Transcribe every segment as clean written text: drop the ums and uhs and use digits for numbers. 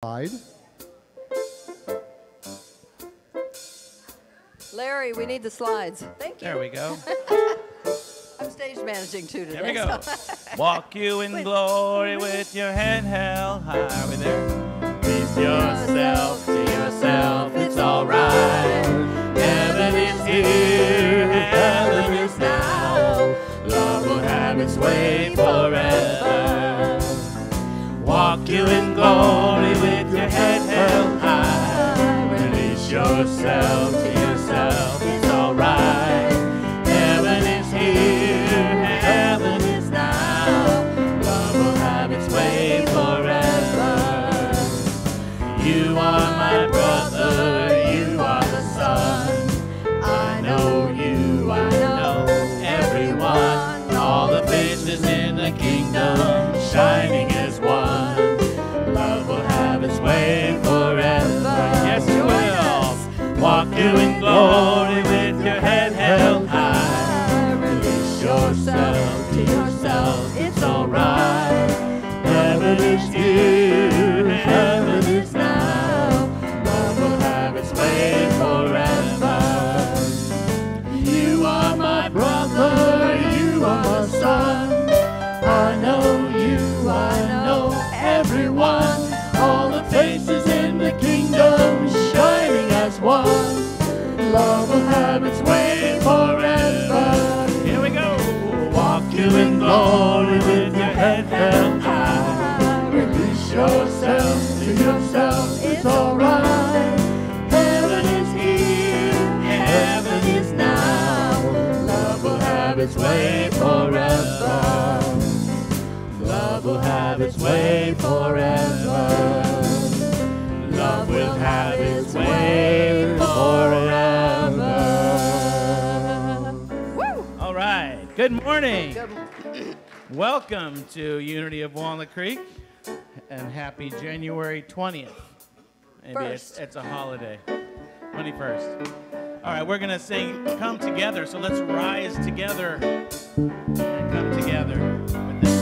Slide. Larry, we need the slides. Thank you. There we go. I'm stage managing too today. There we go. Walk you in glory with your head held high. Are we there? Peace yourself to yourself, it's alright. Heaven is here, heaven is now. Love will have its way forever. Walk you in glory with your head held high. Release yourself to yourself, it's alright. Heaven is here, heaven is now. Love will have its way forever. You are my brother, you are the son. I know you, I know everyone. All the faces in the kingdom shining as one. Love will have its way forever. Yes, you will. Walk you in glory with your head held high. Release yourself to yourself, it's alright. Heaven is here, heaven is now. Love will have its way forever. You are my brother, you are my son. I know you, I know everyone. All the faces in the kingdom shining as one. Love will have its way forever. Here we go. Walk you in glory with your head held high. Release yourself to yourself, it's alright. Heaven is here, heaven is now. Love will have its way forever. Love will have its way forever. Love will have its way forever. Woo! All right. Good morning. Good. Welcome to Unity of Walnut Creek, and happy January 20th. Maybe it's a holiday. 21st. All right, we're going to sing Come Together, so let's rise together and come together with this.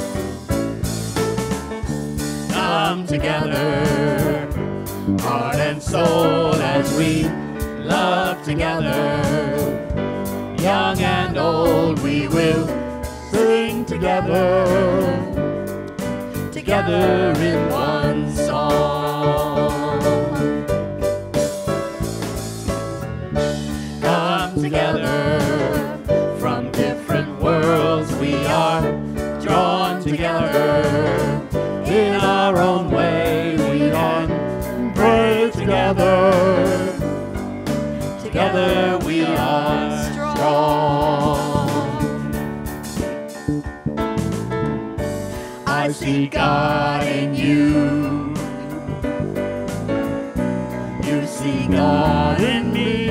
Come together, heart and soul, as we love together. Young and old, we will sing together, together in one song. Come together, from different worlds we are drawn together. In our own way we can pray together. Together we are strong. I see God in you. You see God in me.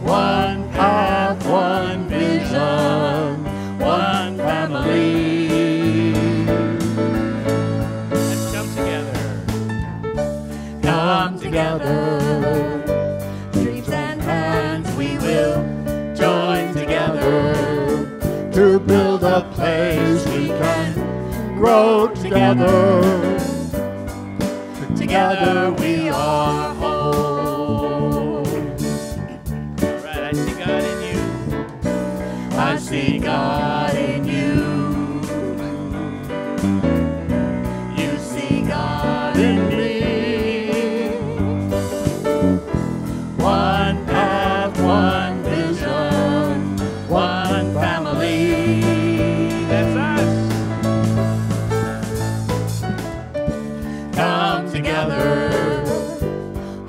One path, one vision, one family. Come together, dreams and hands we will join together to build a place we can grow together. Together we are whole. All right, I see God in you. I see God in you. You see God in me. One path, one vision, one family. That's us. Come together,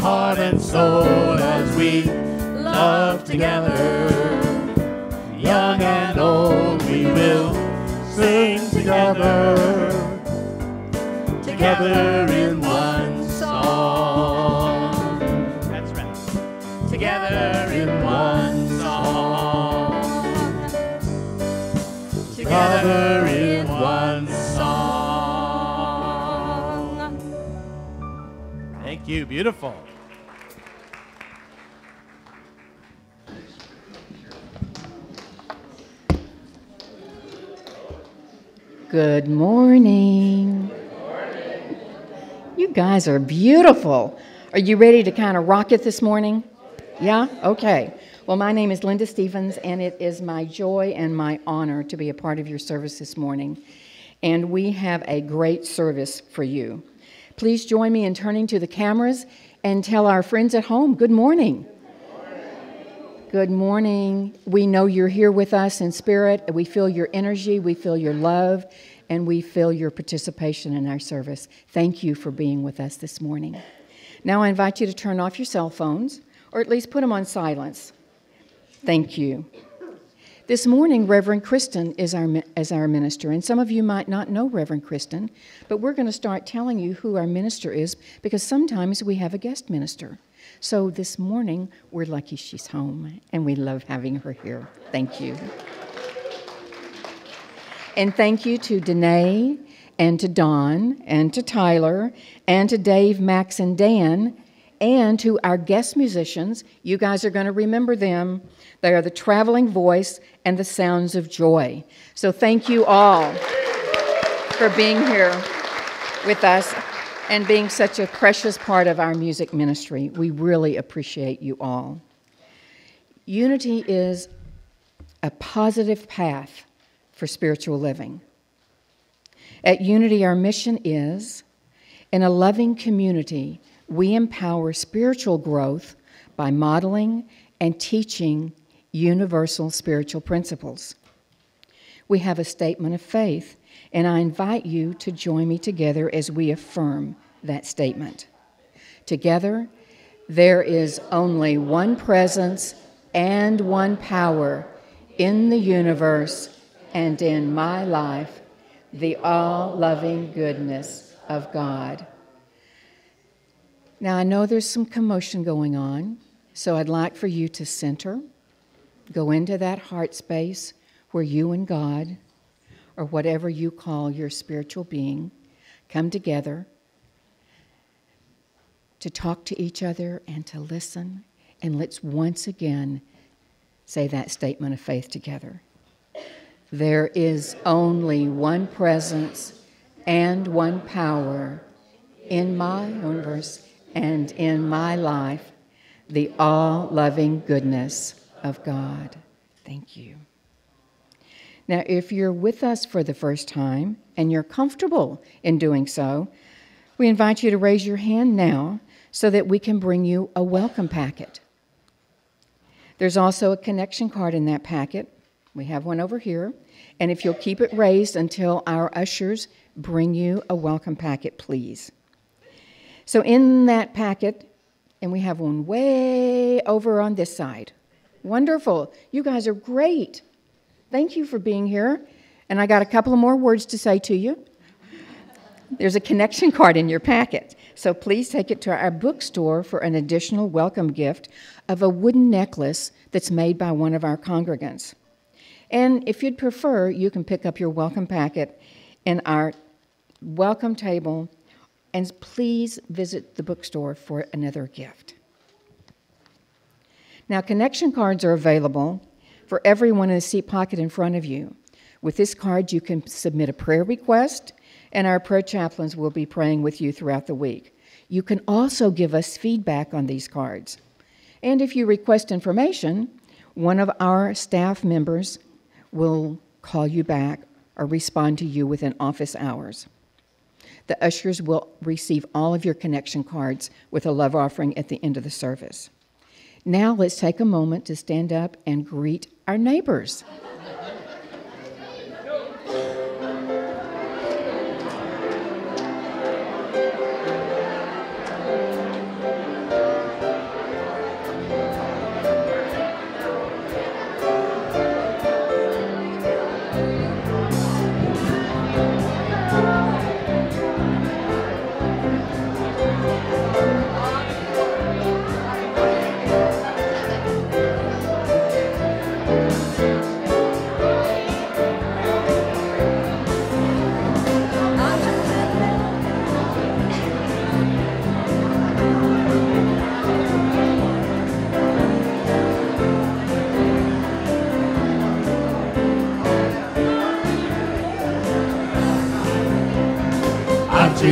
heart and soul, as we love together. Young and old, we will sing together, together in one song. That's right. Together in one song. Together in one song. Thank you. Beautiful. Good morning. guys are beautiful. Are you ready to kind of rock it this morning? Yeah? Okay. Well, my name is Linda Stevens, and it is my joy and my honor to be a part of your service this morning. And we have a great service for you. Please join me in turning to the cameras and tell our friends at home, good morning. Good morning. We know you're here with us in spirit. We feel your energy, we feel your love, and we feel your participation in our service. Thank you for being with us this morning. Now I invite you to turn off your cell phones, or at least put them on silence. Thank you. This morning, Reverend Kristen is our minister, and some of you might not know Reverend Kristen, but we're going to start telling you who our minister is because sometimes we have a guest minister. So this morning, we're lucky she's home, and we love having her here. Thank you. And thank you to Danae, and to Don, and to Tyler, and to Dave, Max, and Dan, and to our guest musicians. You guys are going to remember them. They are the Traveling Voice and the Sounds of Joy. So thank you all for being here with us and being such a precious part of our music ministry. We really appreciate you all. Unity is a positive path for spiritual living. At Unity, our mission is, in a loving community, we empower spiritual growth by modeling and teaching universal spiritual principles. We have a statement of faith, and I invite you to join me together as we affirm that statement. Together, there is only one presence and one power in the universe and in my life, the all-loving goodness of God. Now, I know there's some commotion going on, so I'd like for you to center, go into that heart space where you and God, or whatever you call your spiritual being, come together to talk to each other and to listen. And let's once again say that statement of faith together. There is only one presence and one power in my universe and in my life, the all-loving goodness of God. Thank you. Now, if you're with us for the first time and you're comfortable in doing so, we invite you to raise your hand now so that we can bring you a welcome packet. There's also a connection card in that packet. We have one over here. And if you'll keep it raised until our ushers bring you a welcome packet, please. So in that packet, and we have one way over on this side. Wonderful. You guys are great. Thank you for being here. And I got a couple of more words to say to you. There's a connection card in your packet. So please take it to our bookstore for an additional welcome gift of a wooden necklace that's made by one of our congregants. And if you'd prefer, you can pick up your welcome packet in our welcome table, and please visit the bookstore for another gift. Now, connection cards are available for everyone in the seat pocket in front of you. With this card, you can submit a prayer request, and our prayer chaplains will be praying with you throughout the week. You can also give us feedback on these cards. And if you request information, one of our staff members will call you back or respond to you within office hours. The ushers will receive all of your connection cards with a love offering at the end of the service. Now let's take a moment to stand up and greet our neighbors.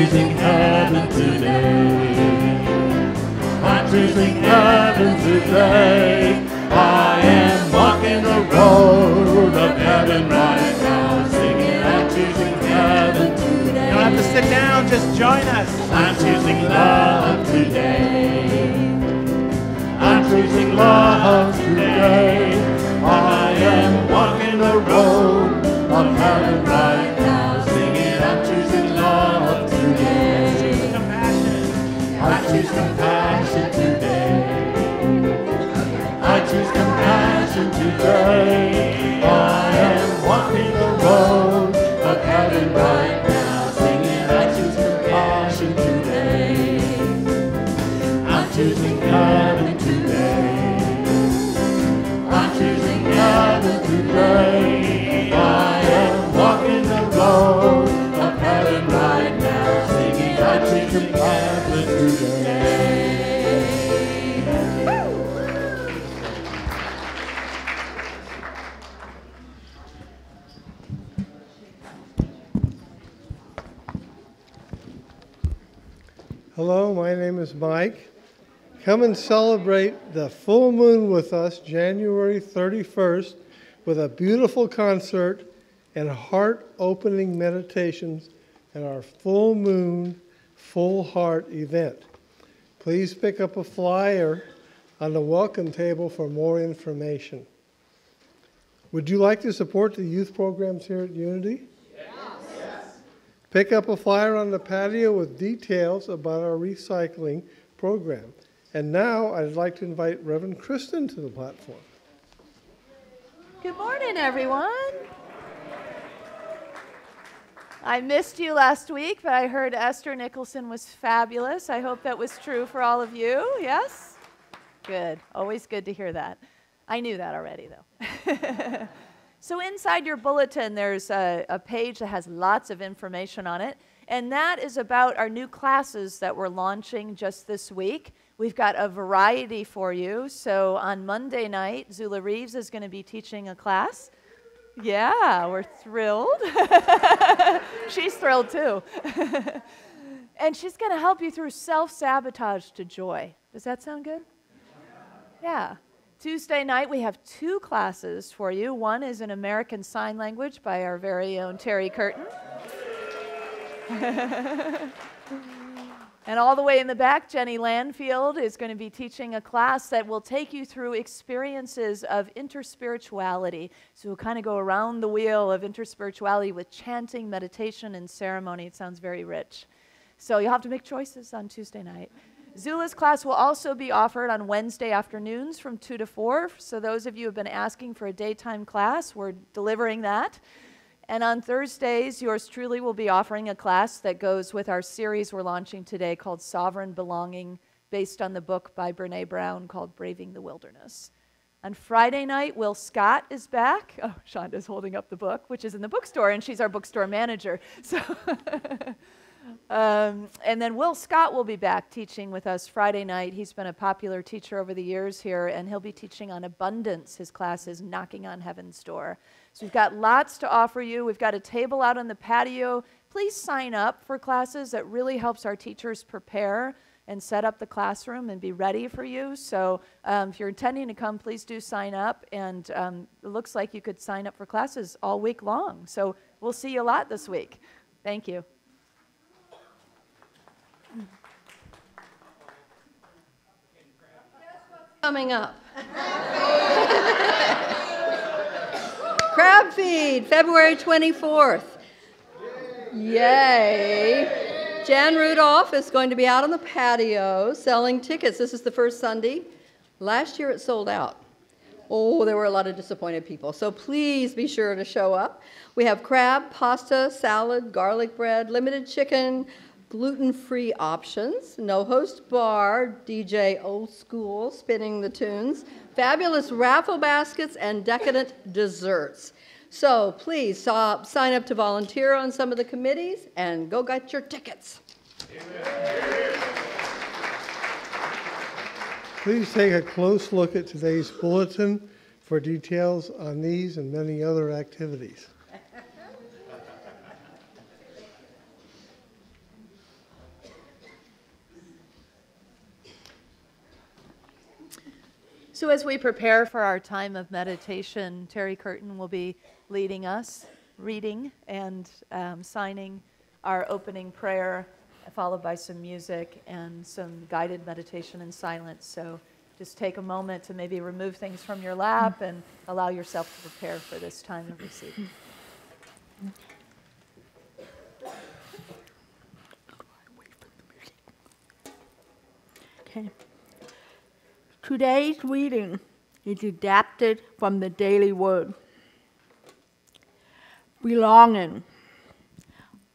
choosing heaven today. I'm choosing heaven today. I am walking the road of heaven right now, singing, I'm choosing heaven today. You don't have to sit down, just join us. I'm choosing love today. I'm choosing love today. I am walking the road of heaven right now, singing, I'm choosing love today. I choose compassion. I choose compassion today. I choose compassion today. I am walking the road of heaven right now, singing, I choose compassion today. I'm choosing heaven today. I'm choosing heaven today. I am walking the road of heaven right now, singing, I'm choosing heaven today. Hello, my name is Mike. Come and celebrate the full moon with us January 31st with a beautiful concert and heart-opening meditations at our full moon, full heart event. Please pick up a flyer on the welcome table for more information. Would you like to support the youth programs here at Unity? Pick up a flyer on the patio with details about our recycling program. And now I'd like to invite Reverend Kristen to the platform. Good morning, everyone. I missed you last week, but I heard Esther Nicholson was fabulous. I hope that was true for all of you. Yes? Good. Always good to hear that. I knew that already, though. So inside your bulletin, there's a page that has lots of information on it, and that is about our new classes that we're launching just this week. We've got a variety for you. So on Monday night, Zula Reeves is going to be teaching a class. Yeah, we're thrilled. She's thrilled, too. And she's going to help you through self-sabotage to joy. Does that sound good? Yeah. Tuesday night, we have 2 classes for you. One is an American Sign Language by our very own Terry Curtin. And all the way in the back, Jenny Landfield is going to be teaching a class that will take you through experiences of interspirituality. So we'll kind of go around the wheel of interspirituality with chanting, meditation, and ceremony. It sounds very rich. So you'll have to make choices on Tuesday night. Zula's class will also be offered on Wednesday afternoons from 2 to 4. So those of you who have been asking for a daytime class, we're delivering that. And on Thursdays, yours truly will be offering a class that goes with our series we're launching today called Sovereign Belonging, based on the book by Brene Brown called Braving the Wilderness. On Friday night, Will Scott is back. Oh, Shonda's holding up the book, which is in the bookstore, and she's our bookstore manager. So... and then Will Scott will be back teaching with us Friday night. He's been a popular teacher over the years here, and he'll be teaching on abundance. His class is Knocking on Heaven's Door. So we've got lots to offer you. We've got a table out on the patio. Please sign up for classes. That really helps our teachers prepare and set up the classroom and be ready for you. So if you're intending to come, please do sign up. And it looks like you could sign up for classes all week long. So we'll see you a lot this week. Thank you. Coming up. Crab Feed, February 24th. Yay. Jan Rudolph is going to be out on the patio selling tickets. This is the first Sunday. Last year it sold out. Oh, there were a lot of disappointed people. So please be sure to show up. We have crab, pasta, salad, garlic bread, limited chicken, gluten-free options, no-host bar, DJ old school spinning the tunes, fabulous raffle baskets, and decadent desserts. So please sign up to volunteer on some of the committees and go get your tickets. Please take a close look at today's bulletin for details on these and many other activities. So as we prepare for our time of meditation, Terry Curtin will be leading us, reading and signing our opening prayer, followed by some music and some guided meditation in silence. So just take a moment to maybe remove things from your lap and allow yourself to prepare for this time of receiving. Okay. Today's reading is adapted from the Daily Word. Belonging.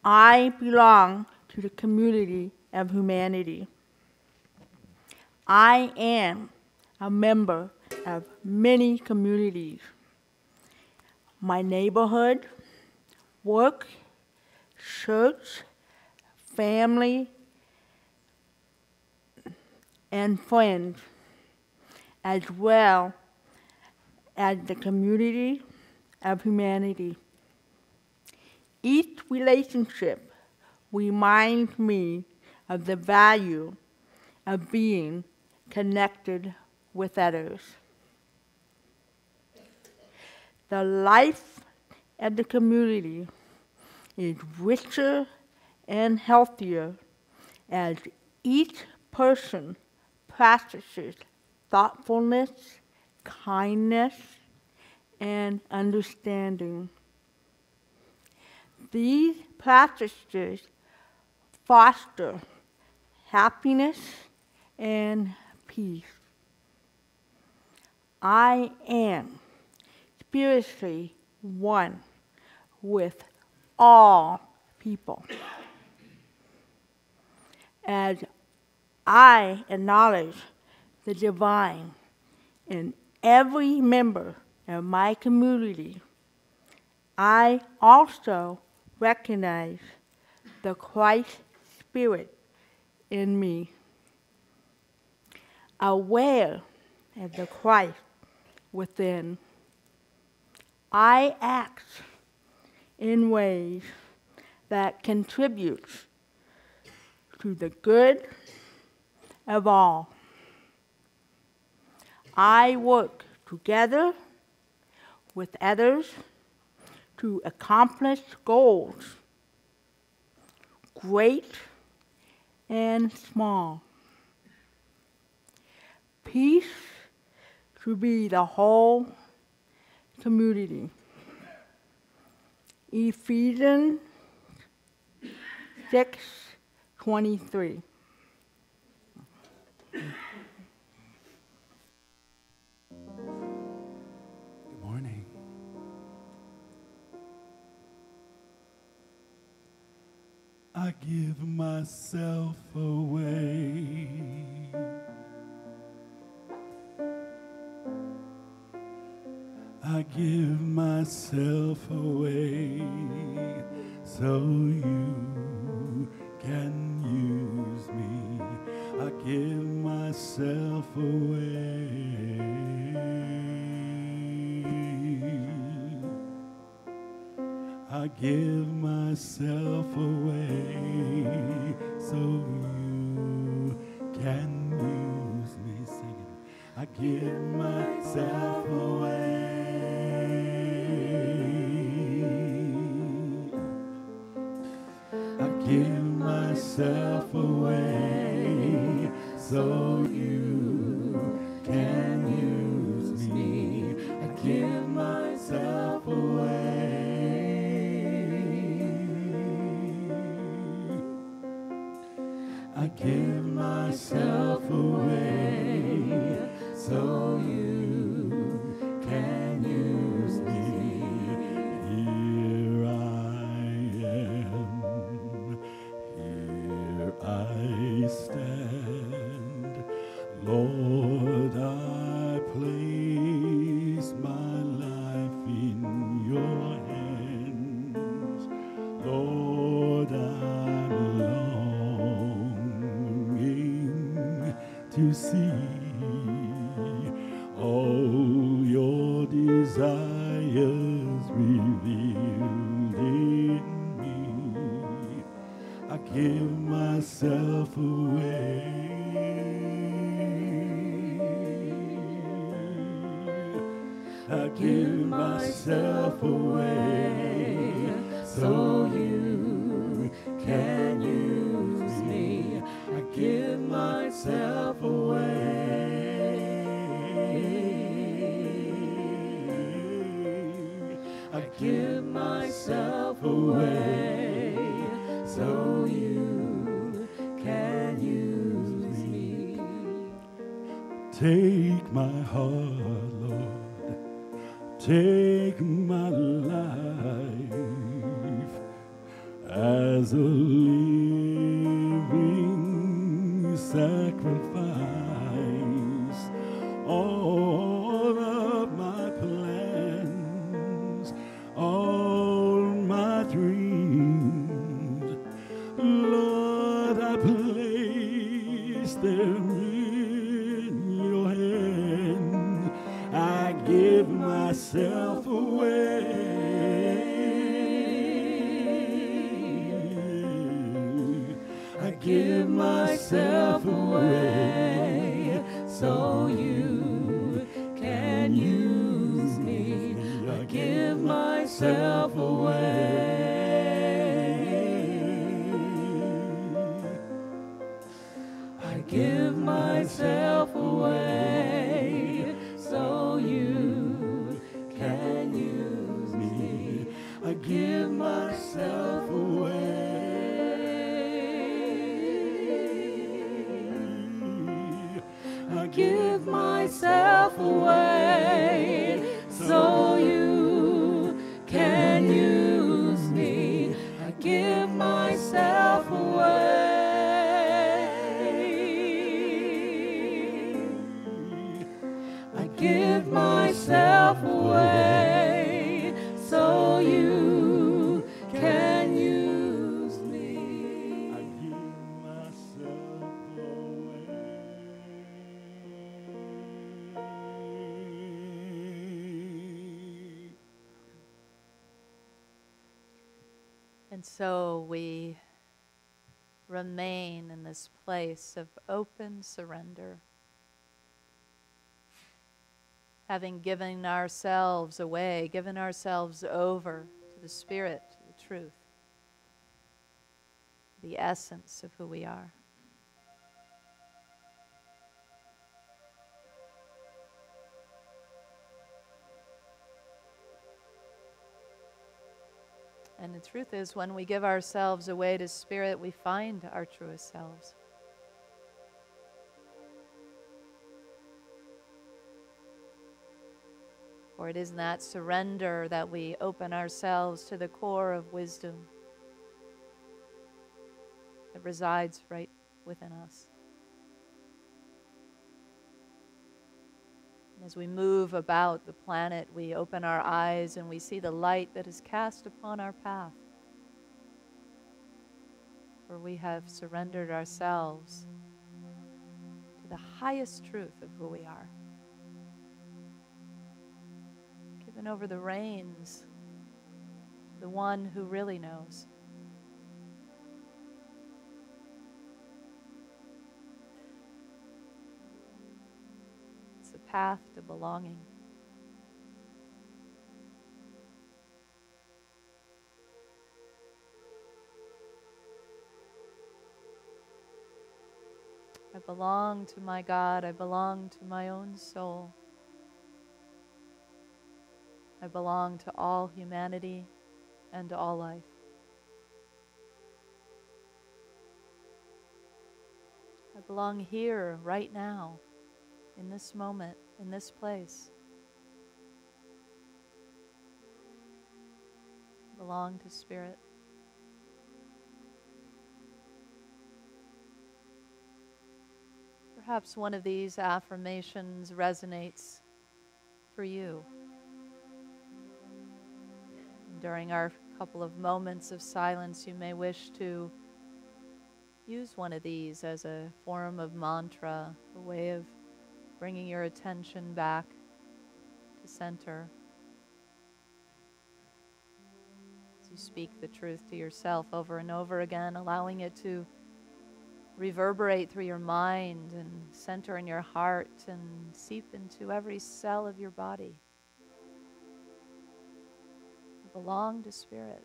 I belong to the community of humanity. I am a member of many communities. My neighborhood, work, church, family, and friends, as well as the community of humanity. Each relationship reminds me of the value of being connected with others. The life of the community is richer and healthier as each person practices thoughtfulness, kindness, and understanding. These practices foster happiness and peace. I am spiritually one with all people. As I acknowledge the divine in every member of my community, I also recognize the Christ Spirit in me. Aware of the Christ within, I act in ways that contribute to the good of all. I work together with others to accomplish goals, great and small. Peace to be the whole community. Ephesians 6:23. Good morning. I give myself away. I give myself away so you can use me. I give myself away. I give myself away so you can use me. Sing it. I give myself away. I give myself away so you can use me. I give myself away. I give myself away so you can use me. Here I am, here I stand. Lord, I place my life in your hands. Lord, I'm longing to see all your desires revealed in me. I give myself away. I give myself away so you can use me. I give myself away. I give myself away so you can use me. Take my heart, Lord. Take my life as a living sacrifice. All of my plans, all my dreams, Lord, I place them in your hand. I give myself away. I give myself away so you can use me. I give myself away. I give myself away so you can use me. I give myself away. I give myself away so you can use me. I give myself away. I give myself away so you can use me. I give myself away. And so we remain in this place of open surrender, having given ourselves away, given ourselves over to the Spirit, to the truth, the essence of who we are. And the truth is, when we give ourselves away to Spirit, we find our truest selves. For it is in that surrender that we open ourselves to the core of wisdom that resides right within us. And as we move about the planet, we open our eyes and we see the light that is cast upon our path. For we have surrendered ourselves to the highest truth of who we are. Given over the reins to the one who really knows. It's the path to belonging. I belong to my God. I belong to my own soul. I belong to all humanity and to all life. I belong here, right now, in this moment, in this place. I belong to Spirit. Perhaps one of these affirmations resonates for you. During our couple of moments of silence, you may wish to use one of these as a form of mantra, a way of bringing your attention back to center. As you speak the truth to yourself over and over again, allowing it to reverberate through your mind and center in your heart and seep into every cell of your body. belong to Spirit.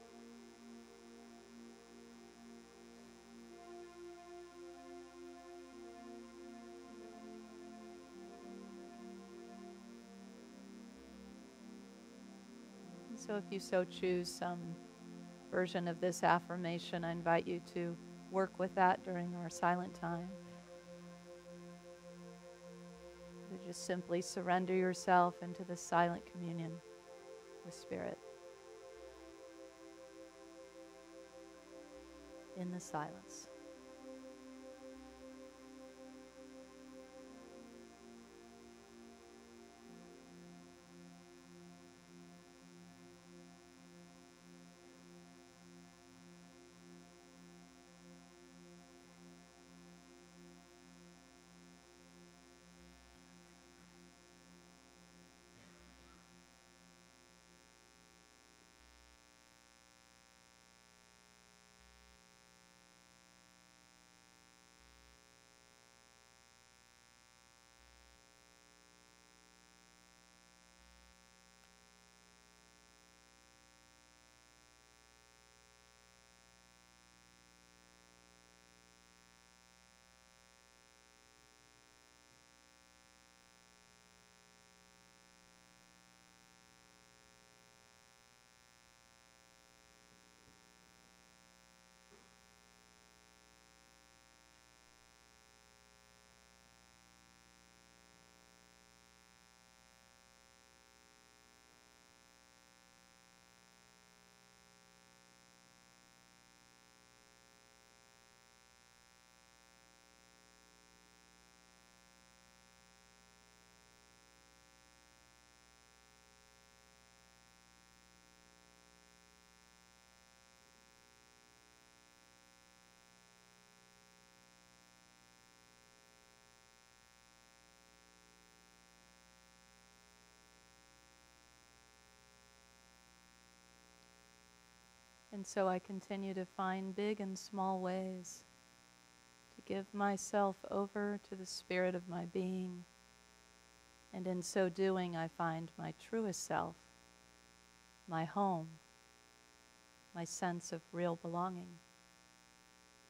So if you so choose some version of this affirmation, I invite you to work with that during our silent time. To just simply surrender yourself into the silent communion with Spirit. In the silence. And so I continue to find big and small ways to give myself over to the Spirit of my being. And in so doing, I find my truest self, my home, my sense of real belonging.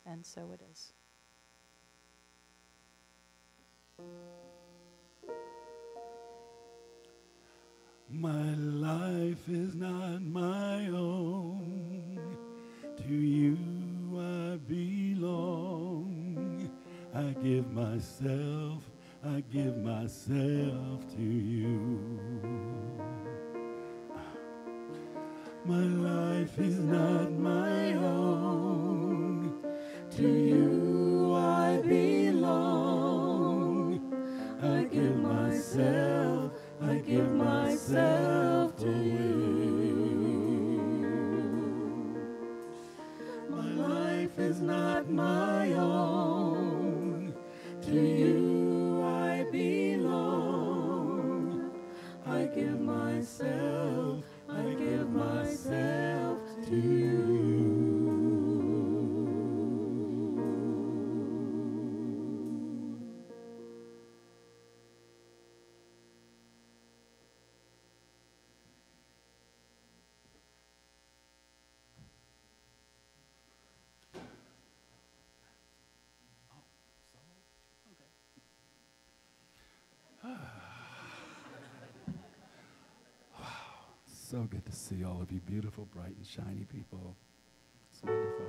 And so it is. My life is not my own. To you I belong. I give myself to you. My life is not my own. To you I belong. I give myself to you. My life is not my own. To you I belong. I give myself to you. So good to see all of you beautiful, bright, and shiny people. It's wonderful.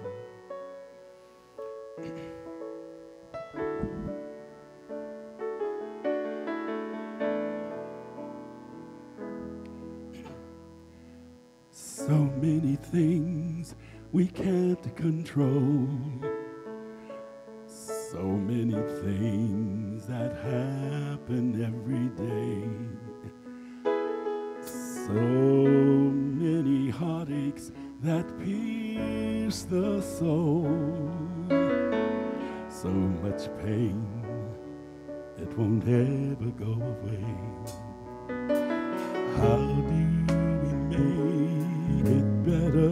So many things we can't control. So many things that happen every day. So many heartaches that pierce the soul. So much pain, it won't ever go away. How do we make it better?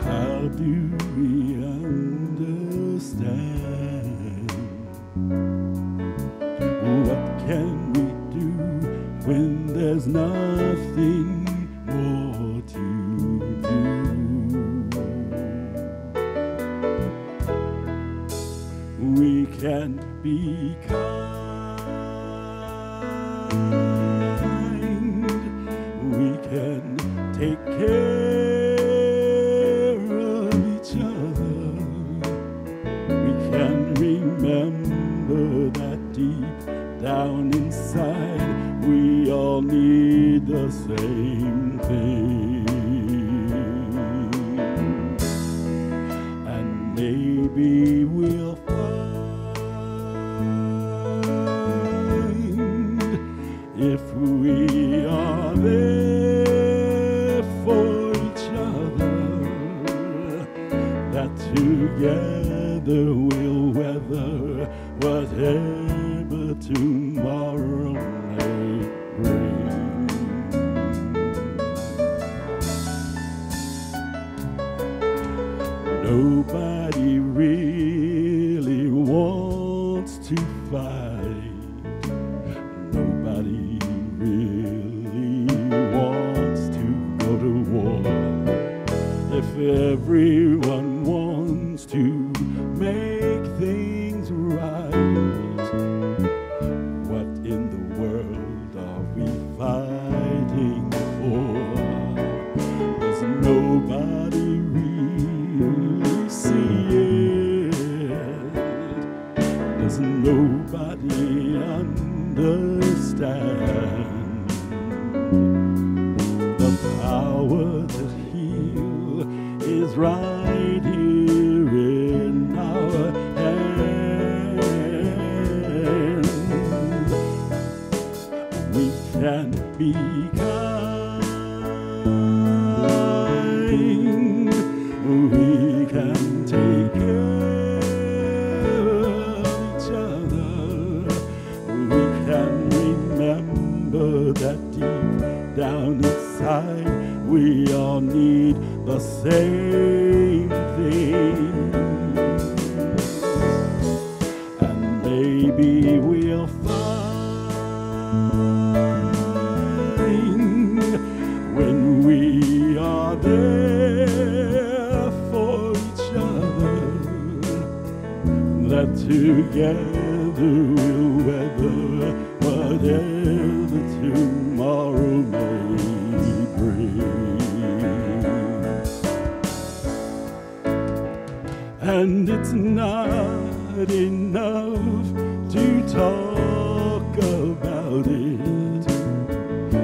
How do we understand? What can we do when there's nothing can be kind. We can take care of each other. We can remember that deep down inside we all need the same thing. And maybe we'll find, if we are there for each other, that together we'll weather whatever tomorrow may bring. Nobody really wants to fight. Nobody really wants to go to war. If everyone wants to make things right, what in the world are we fighting for? Does nobody really see it? Does nobody understand the power that heal is right here in our hands? We can be kind. We can take care of each other. We can remember that deep down inside we all need the same thing. And maybe we'll find, when we are there for each other, that together we'll weather whatever tomorrow may bring. And it's not enough to talk about it,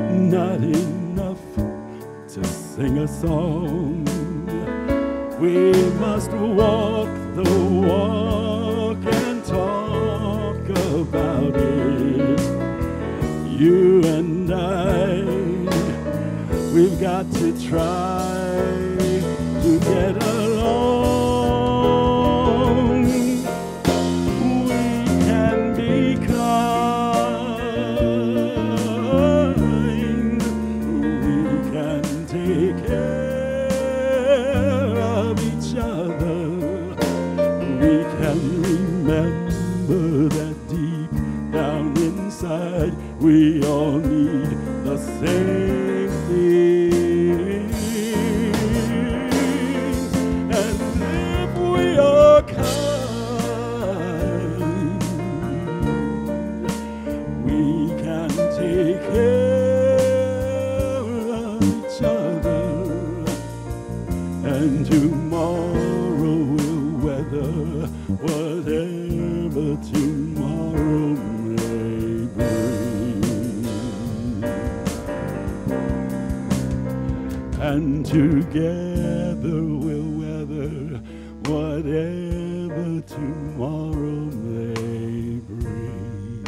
not enough to sing a song. We must walk the walk and talk about it. You and I, we've got to try to get along. We can be kind. We can take care of each other. We can remember that deep down inside we all need the same thing. And if we are kind, we can take care of each other. And tomorrow will weather whatever tomorrow may bring. And together we'll weather whatever tomorrow may bring.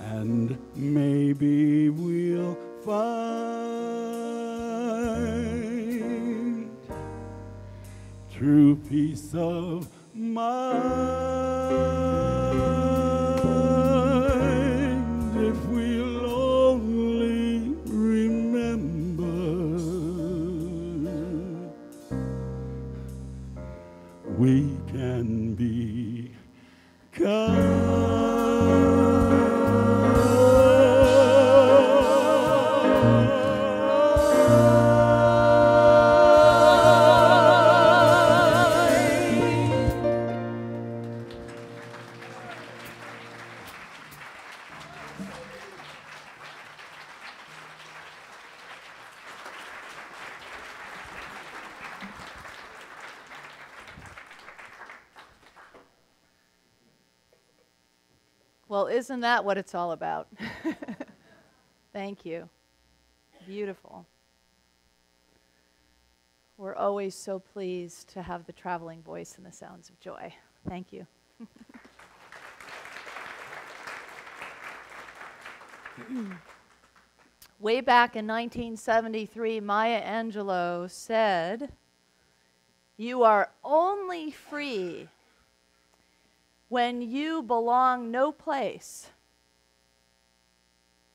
And maybe we'll find true peace of mind if we'll only remember we can be kind. Well, isn't that what it's all about? Thank you. Beautiful. We're always so pleased to have the traveling voice in the Sounds of Joy. Thank you. Way back in 1973, Maya Angelou said, "You are only free when you belong no place,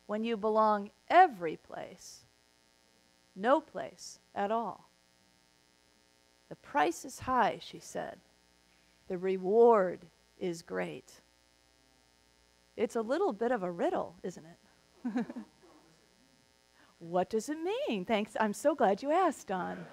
when you belong every place, no place at all. The price is high," she said. "The reward is great." It's a little bit of a riddle, isn't it? What does it mean? Thanks. I'm so glad you asked, Don.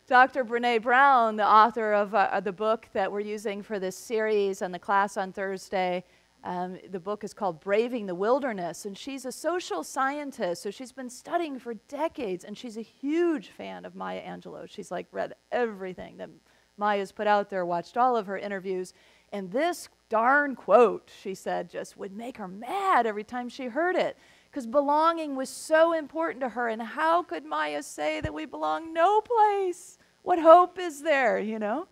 Dr. Brene Brown, the author of the book that we're using for this series and the class on Thursday, the book is called Braving the Wilderness, and she's a social scientist, so she's been studying for decades, and she's a huge fan of Maya Angelou. She's like read everything that Maya's put out there, watched all of her interviews, and this darn quote, she said, just would make her mad every time she heard it, because belonging was so important to her, and how could Maya say that we belong no place? What hope is there, you know?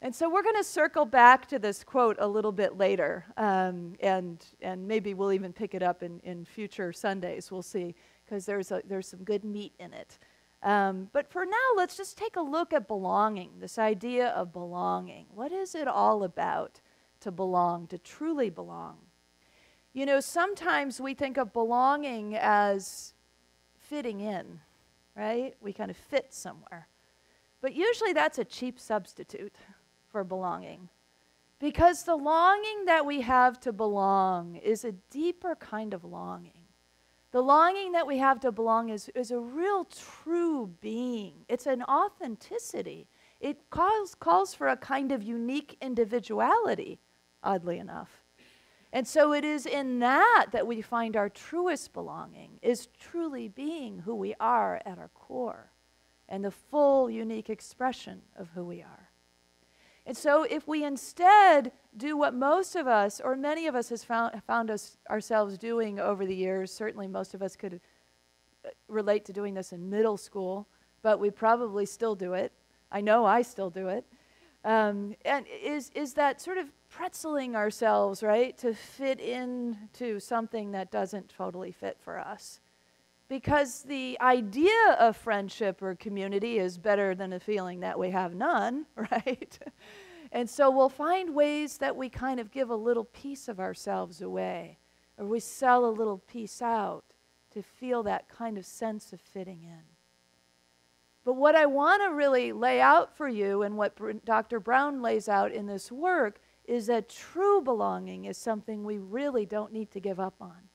And so we're going to circle back to this quote a little bit later, and maybe we'll even pick it up in future Sundays. We'll see, because there's some good meat in it. But for now, let's just take a look at belonging, this idea of belonging. What is it all about to belong, to truly belong? You know, sometimes we think of belonging as fitting in, right? We kind of fit somewhere. But usually that's a cheap substitute for belonging, because the longing that we have to belong is a deeper kind of longing. The longing that we have to belong is a real true being. It's an authenticity. It calls for a kind of unique individuality, oddly enough. And so it is in that we find our truest belonging, is truly being who we are at our core, and the full unique expression of who we are. And so if we instead do what most of us, or many of us, has found ourselves doing over the years, certainly most of us could relate to doing this in middle school, but we probably still do it. I know I still do it. And is that sort of pretzeling ourselves, right, to fit into something that doesn't totally fit for us. Because the idea of friendship or community is better than a feeling that we have none, right? And so we'll find ways that we kind of give a little piece of ourselves away, or we sell a little piece out to feel that kind of sense of fitting in. But what I want to really lay out for you, and what Dr. Brown lays out in this work, is that true belonging is something we really don't need to give up on.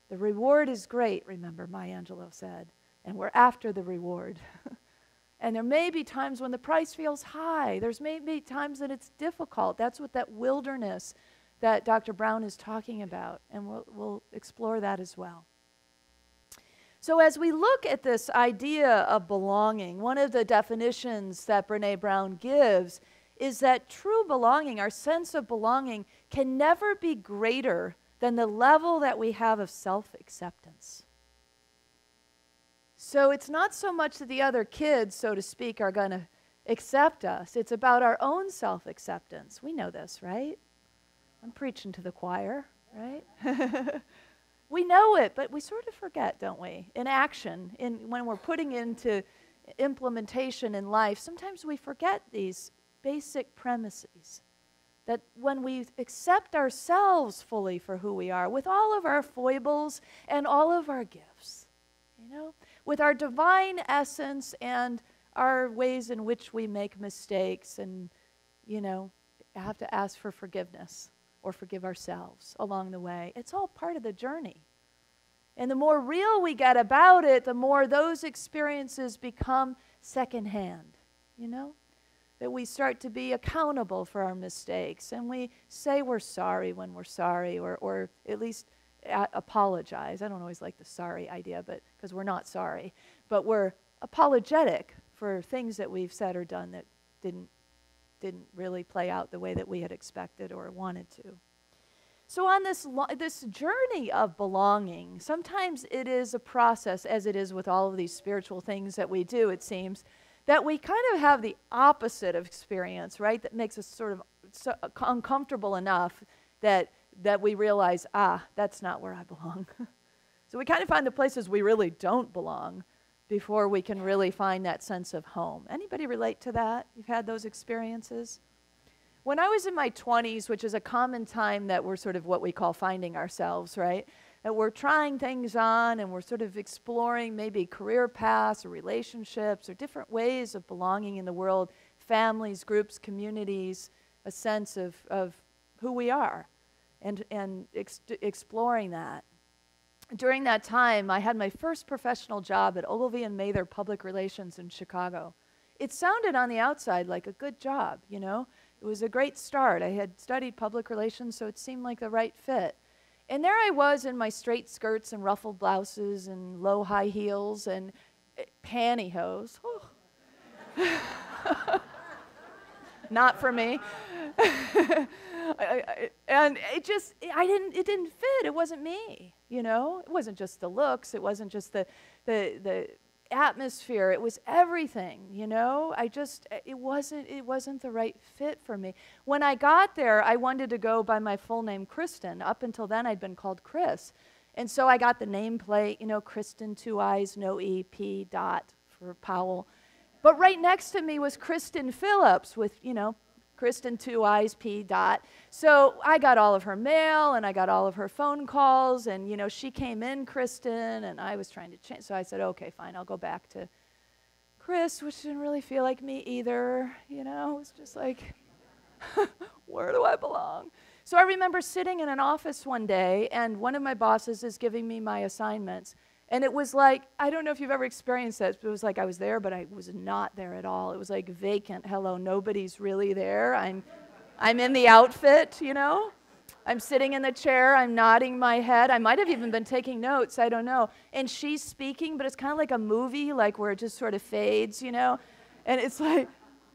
The reward is great, remember, Maya Angelou said, and we're after the reward. And there may be times when the price feels high. There's maybe times that it's difficult. That's what that wilderness that Dr. Brown is talking about, and we'll explore that as well. So as we look at this idea of belonging, one of the definitions that Brene Brown gives is that true belonging, our sense of belonging, can never be greater than the level that we have of self-acceptance. So it's not so much that the other kids, so to speak, are going to accept us. It's about our own self-acceptance. We know this, right? I'm preaching to the choir, right? We know it, but we sort of forget, don't we? In action, when we're putting into implementation in life, sometimes we forget these basic premises. That when we accept ourselves fully for who we are, with all of our foibles and all of our gifts, you know, with our divine essence and our ways in which we make mistakes and, you know, have to ask for forgiveness or forgive ourselves along the way. It's all part of the journey. And the more real we get about it, the more those experiences become secondhand, you know? That we start to be accountable for our mistakes, and we say we're sorry when we're sorry, or at least apologize. I don't always like the sorry idea, but because we're not sorry, but we're apologetic for things that we've said or done that didn't didn't really play out the way that we had expected or wanted to. So on this journey of belonging, sometimes it is a process, as it is with all of these spiritual things that we do, it seems, that we kind of have the opposite of experience, right? That makes us sort of so uncomfortable enough that we realize, that's not where I belong. So we kind of find the places we really don't belong before we can really find that sense of home. Anybody relate to that? You've had those experiences? When I was in my 20s, which is a common time that we're sort of what we call finding ourselves, right? That we're trying things on and we're sort of exploring maybe career paths or relationships or different ways of belonging in the world, families, groups, communities, a sense of who we are and exploring that. During that time, I had my first professional job at Ogilvy and Mather Public Relations in Chicago. It sounded on the outside like a good job, you know? It was a great start. I had studied public relations, so it seemed like the right fit. And there I was in my straight skirts and ruffled blouses and low high heels and pantyhose. Not for me. And it didn't fit. It wasn't me, you know? It wasn't just the looks. It wasn't just the atmosphere. It was everything, you know? It wasn't the right fit for me. When I got there, I wanted to go by my full name, Kristen. Up until then, I'd been called Chris. And so I got the nameplate, you know, Kristen, 2 I's, no E, P, dot for Powell. But right next to me was Kristen Phillips with, you know, Kristen, 2 I's, P, dot. So I got all of her mail, and I got all of her phone calls, and, you know, she came in, Kristen, and I was trying to change. So I said, okay, fine, I'll go back to Chris, which didn't really feel like me either. You know, it was just like, where do I belong? So I remember sitting in an office one day, and one of my bosses is giving me my assignments. And it was like, I don't know if you've ever experienced this, but it was like I was there, but I was not there at all. It was like vacant. Hello, nobody's really there. I'm in the outfit, you know. I'm sitting in the chair. I'm nodding my head. I might have even been taking notes. I don't know. And she's speaking, but it's kind of like a movie, like where it just sort of fades, you know. And it's like,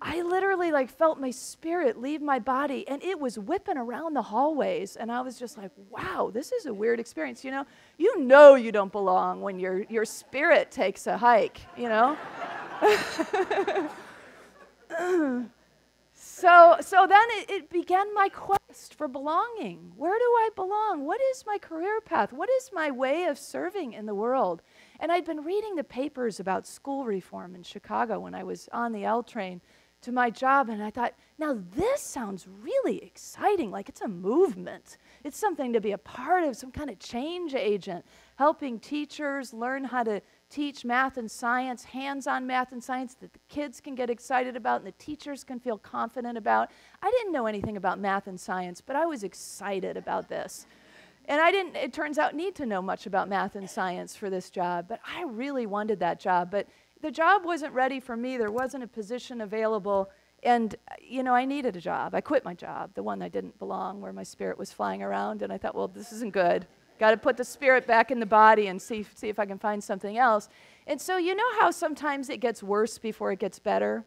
I literally like felt my spirit leave my body, and it was whipping around the hallways, and I was just like, wow, this is a weird experience, you know? You know you don't belong when your spirit takes a hike, you know? So then it began my quest for belonging. Where do I belong? What is my career path? What is my way of serving in the world? And I'd been reading the papers about school reform in Chicago when I was on the L train to my job, and I thought, now this sounds really exciting, like it's a movement. It's something to be a part of, some kind of change agent, helping teachers learn how to teach math and science, hands-on math and science that the kids can get excited about and the teachers can feel confident about. I didn't know anything about math and science, but I was excited about this. And I didn't, it turns out, need to know much about math and science for this job, but I really wanted that job. But the job wasn't ready for me. There wasn't a position available, and, you know, I needed a job. I quit my job, the one that didn't belong, where my spirit was flying around, and I thought, well, this isn't good. Got to put the spirit back in the body and see if I can find something else. And so you know how sometimes it gets worse before it gets better?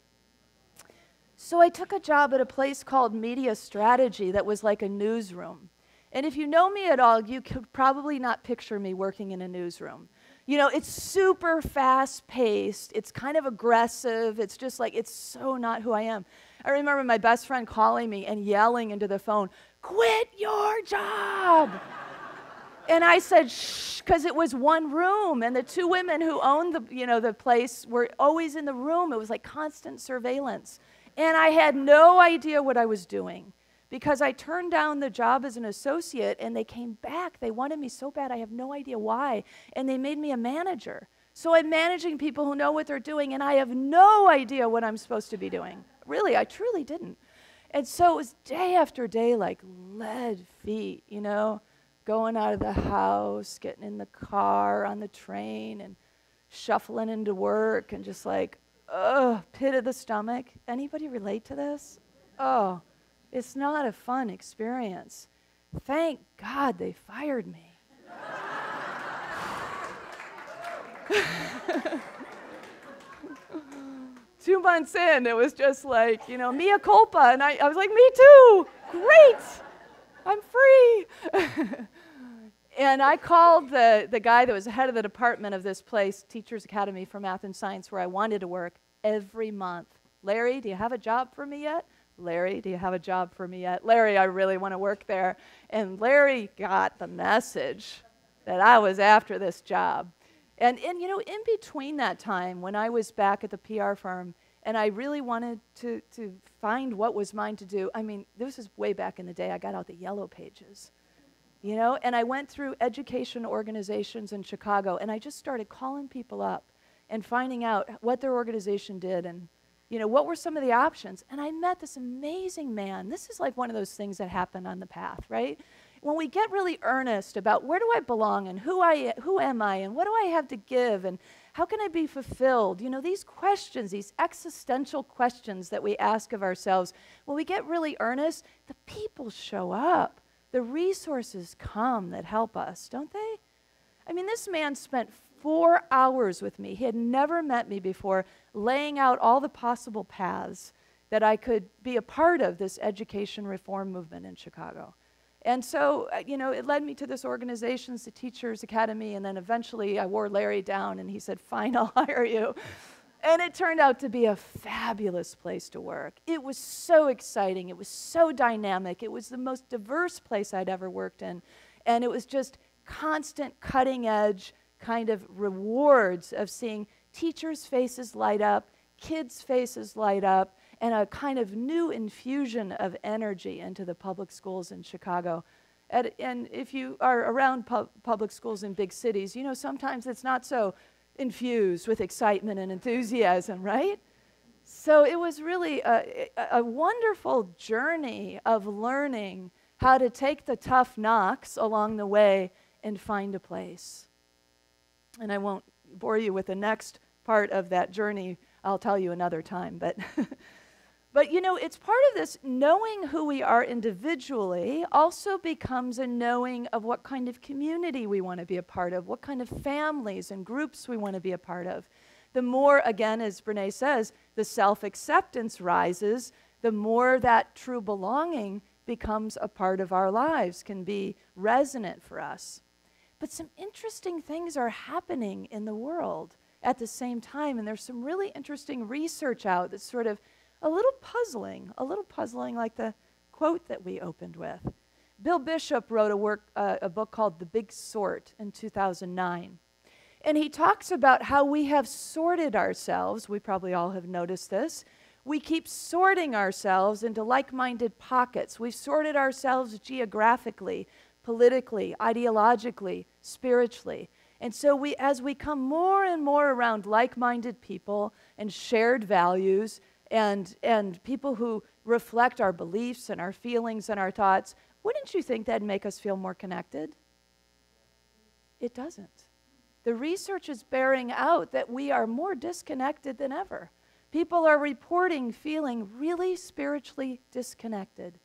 So I took a job at a place called Media Strategy that was like a newsroom. And if you know me at all, you could probably not picture me working in a newsroom. You know, it's super fast-paced. It's kind of aggressive. It's just like, it's so not who I am. I remember my best friend calling me and yelling into the phone, "Quit your job!" And I said, shh, because it was one room, and the two women who owned the place were always in the room. It was like constant surveillance. And I had no idea what I was doing, because I turned down the job as an associate, and they came back. They wanted me so bad, I have no idea why, and they made me a manager. So I'm managing people who know what they're doing, and I have no idea what I'm supposed to be doing. Really, I truly didn't. And so it was day after day, like lead feet, you know, going out of the house, getting in the car, on the train, and shuffling into work, and just like, ugh, pit of the stomach. Anybody relate to this? Oh. It's not a fun experience. Thank God they fired me. 2 months in, it was just like, you know, mea culpa. And I was like, me too. Great. I'm free. And I called the guy that was the head of the department of this place, Teachers Academy for Math and Science, where I wanted to work every month. Larry, do you have a job for me yet? Larry, do you have a job for me yet? Larry, I really want to work there. And Larry got the message that I was after this job. And you know, in between that time, when I was back at the PR firm, and I really wanted to find what was mine to do, I mean, this is way back in the day, I got out the yellow pages. You know, and I went through education organizations in Chicago, and I just started calling people up and finding out what their organization did and, you know, what were some of the options. And I met this amazing man. This is like one of those things that happen on the path, right? When we get really earnest about where do I belong and who am I and what do I have to give and how can I be fulfilled? You know, these questions, these existential questions that we ask of ourselves, when we get really earnest, the people show up. The resources come that help us, don't they? I mean, this man spent 4 hours with me. He had never met me before, laying out all the possible paths that I could be a part of this education reform movement in Chicago. And so, you know, it led me to this organization, the Teachers Academy, and then eventually I wore Larry down and he said, fine, I'll hire you. And it turned out to be a fabulous place to work. It was so exciting. It was so dynamic. It was the most diverse place I'd ever worked in. And it was just constant cutting edge kind of rewards of seeing teachers' faces light up, kids' faces light up, and a kind of new infusion of energy into the public schools in Chicago. And if you are around public schools in big cities, you know, sometimes it's not so infused with excitement and enthusiasm, right? So it was really a wonderful journey of learning how to take the tough knocks along the way and find a place. And I won't bore you with the next part of that journey. I'll tell you another time. But you know, it's part of this knowing who we are individually also becomes a knowing of what kind of community we want to be a part of, what kind of families and groups we want to be a part of. The more, again, as Brene says, the self-acceptance rises, the more that true belonging becomes a part of our lives, can be resonant for us. But some interesting things are happening in the world at the same time, and there's some really interesting research out that's sort of a little puzzling like the quote that we opened with. Bill Bishop wrote a book called The Big Sort in 2009. And he talks about how we have sorted ourselves. We probably all have noticed this. We keep sorting ourselves into like-minded pockets. We've sorted ourselves geographically, politically, ideologically, spiritually. And so as we come more and more around like-minded people and shared values, and people who reflect our beliefs and our feelings and our thoughts, wouldn't you think that'd make us feel more connected? It doesn't. The research is bearing out that we are more disconnected than ever. People are reporting feeling really spiritually disconnected.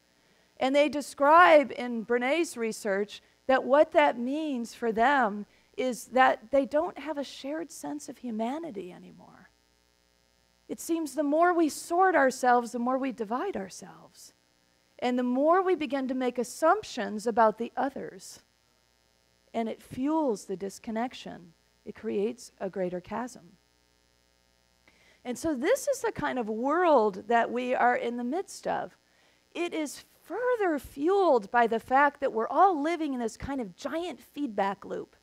And they describe in Brene's research that what that means for them is that they don't have a shared sense of humanity anymore. It seems the more we sort ourselves, the more we divide ourselves. And the more we begin to make assumptions about the others. And it fuels the disconnection. It creates a greater chasm. And so this is the kind of world that we are in the midst of. It is further fueled by the fact that we're all living in this kind of giant feedback loop.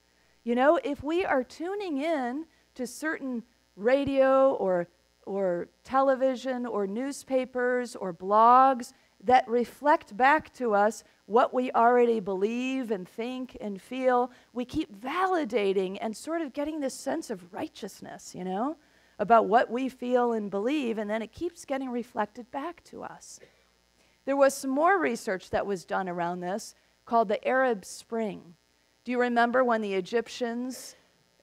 You know, if we are tuning in to certain radio or television or newspapers or blogs that reflect back to us what we already believe and think and feel, we keep validating and sort of getting this sense of righteousness, you know, about what we feel and believe, and then it keeps getting reflected back to us. There was some more research that was done around this called the Arab Spring. Do you remember when the Egyptians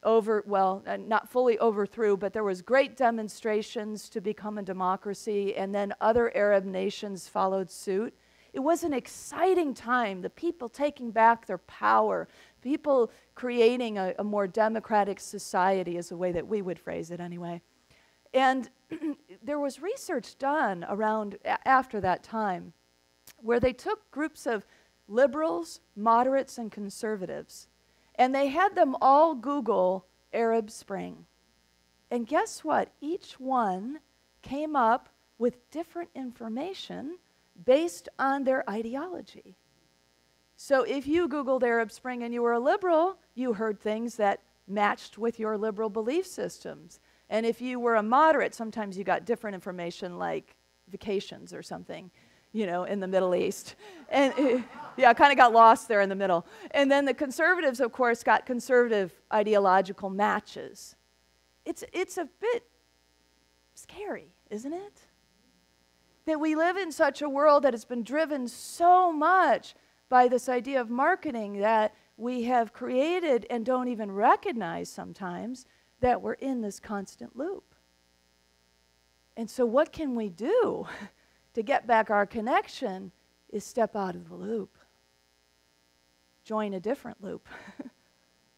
not fully overthrew, but there was great demonstrations to become a democracy, and then other Arab nations followed suit? It was an exciting time, the people taking back their power, people creating a more democratic society is the way that we would phrase it anyway. And there was research done around after that time where they took groups of liberals, moderates, and conservatives, and they had them all Google Arab Spring. And guess what? Each one came up with different information based on their ideology. So if you Googled Arab Spring and you were a liberal, you heard things that matched with your liberal belief systems. And if you were a moderate, sometimes you got different information like vacations or something, you know, in the Middle East. And yeah, I kind of got lost there in the middle. And then the conservatives, of course, got conservative ideological matches. It's a bit scary, isn't it? That we live in such a world that has been driven so much by this idea of marketing that we have created and don't even recognize sometimes that we're in this constant loop. And so what can we do to get back our connection is step out of the loop. Join a different loop.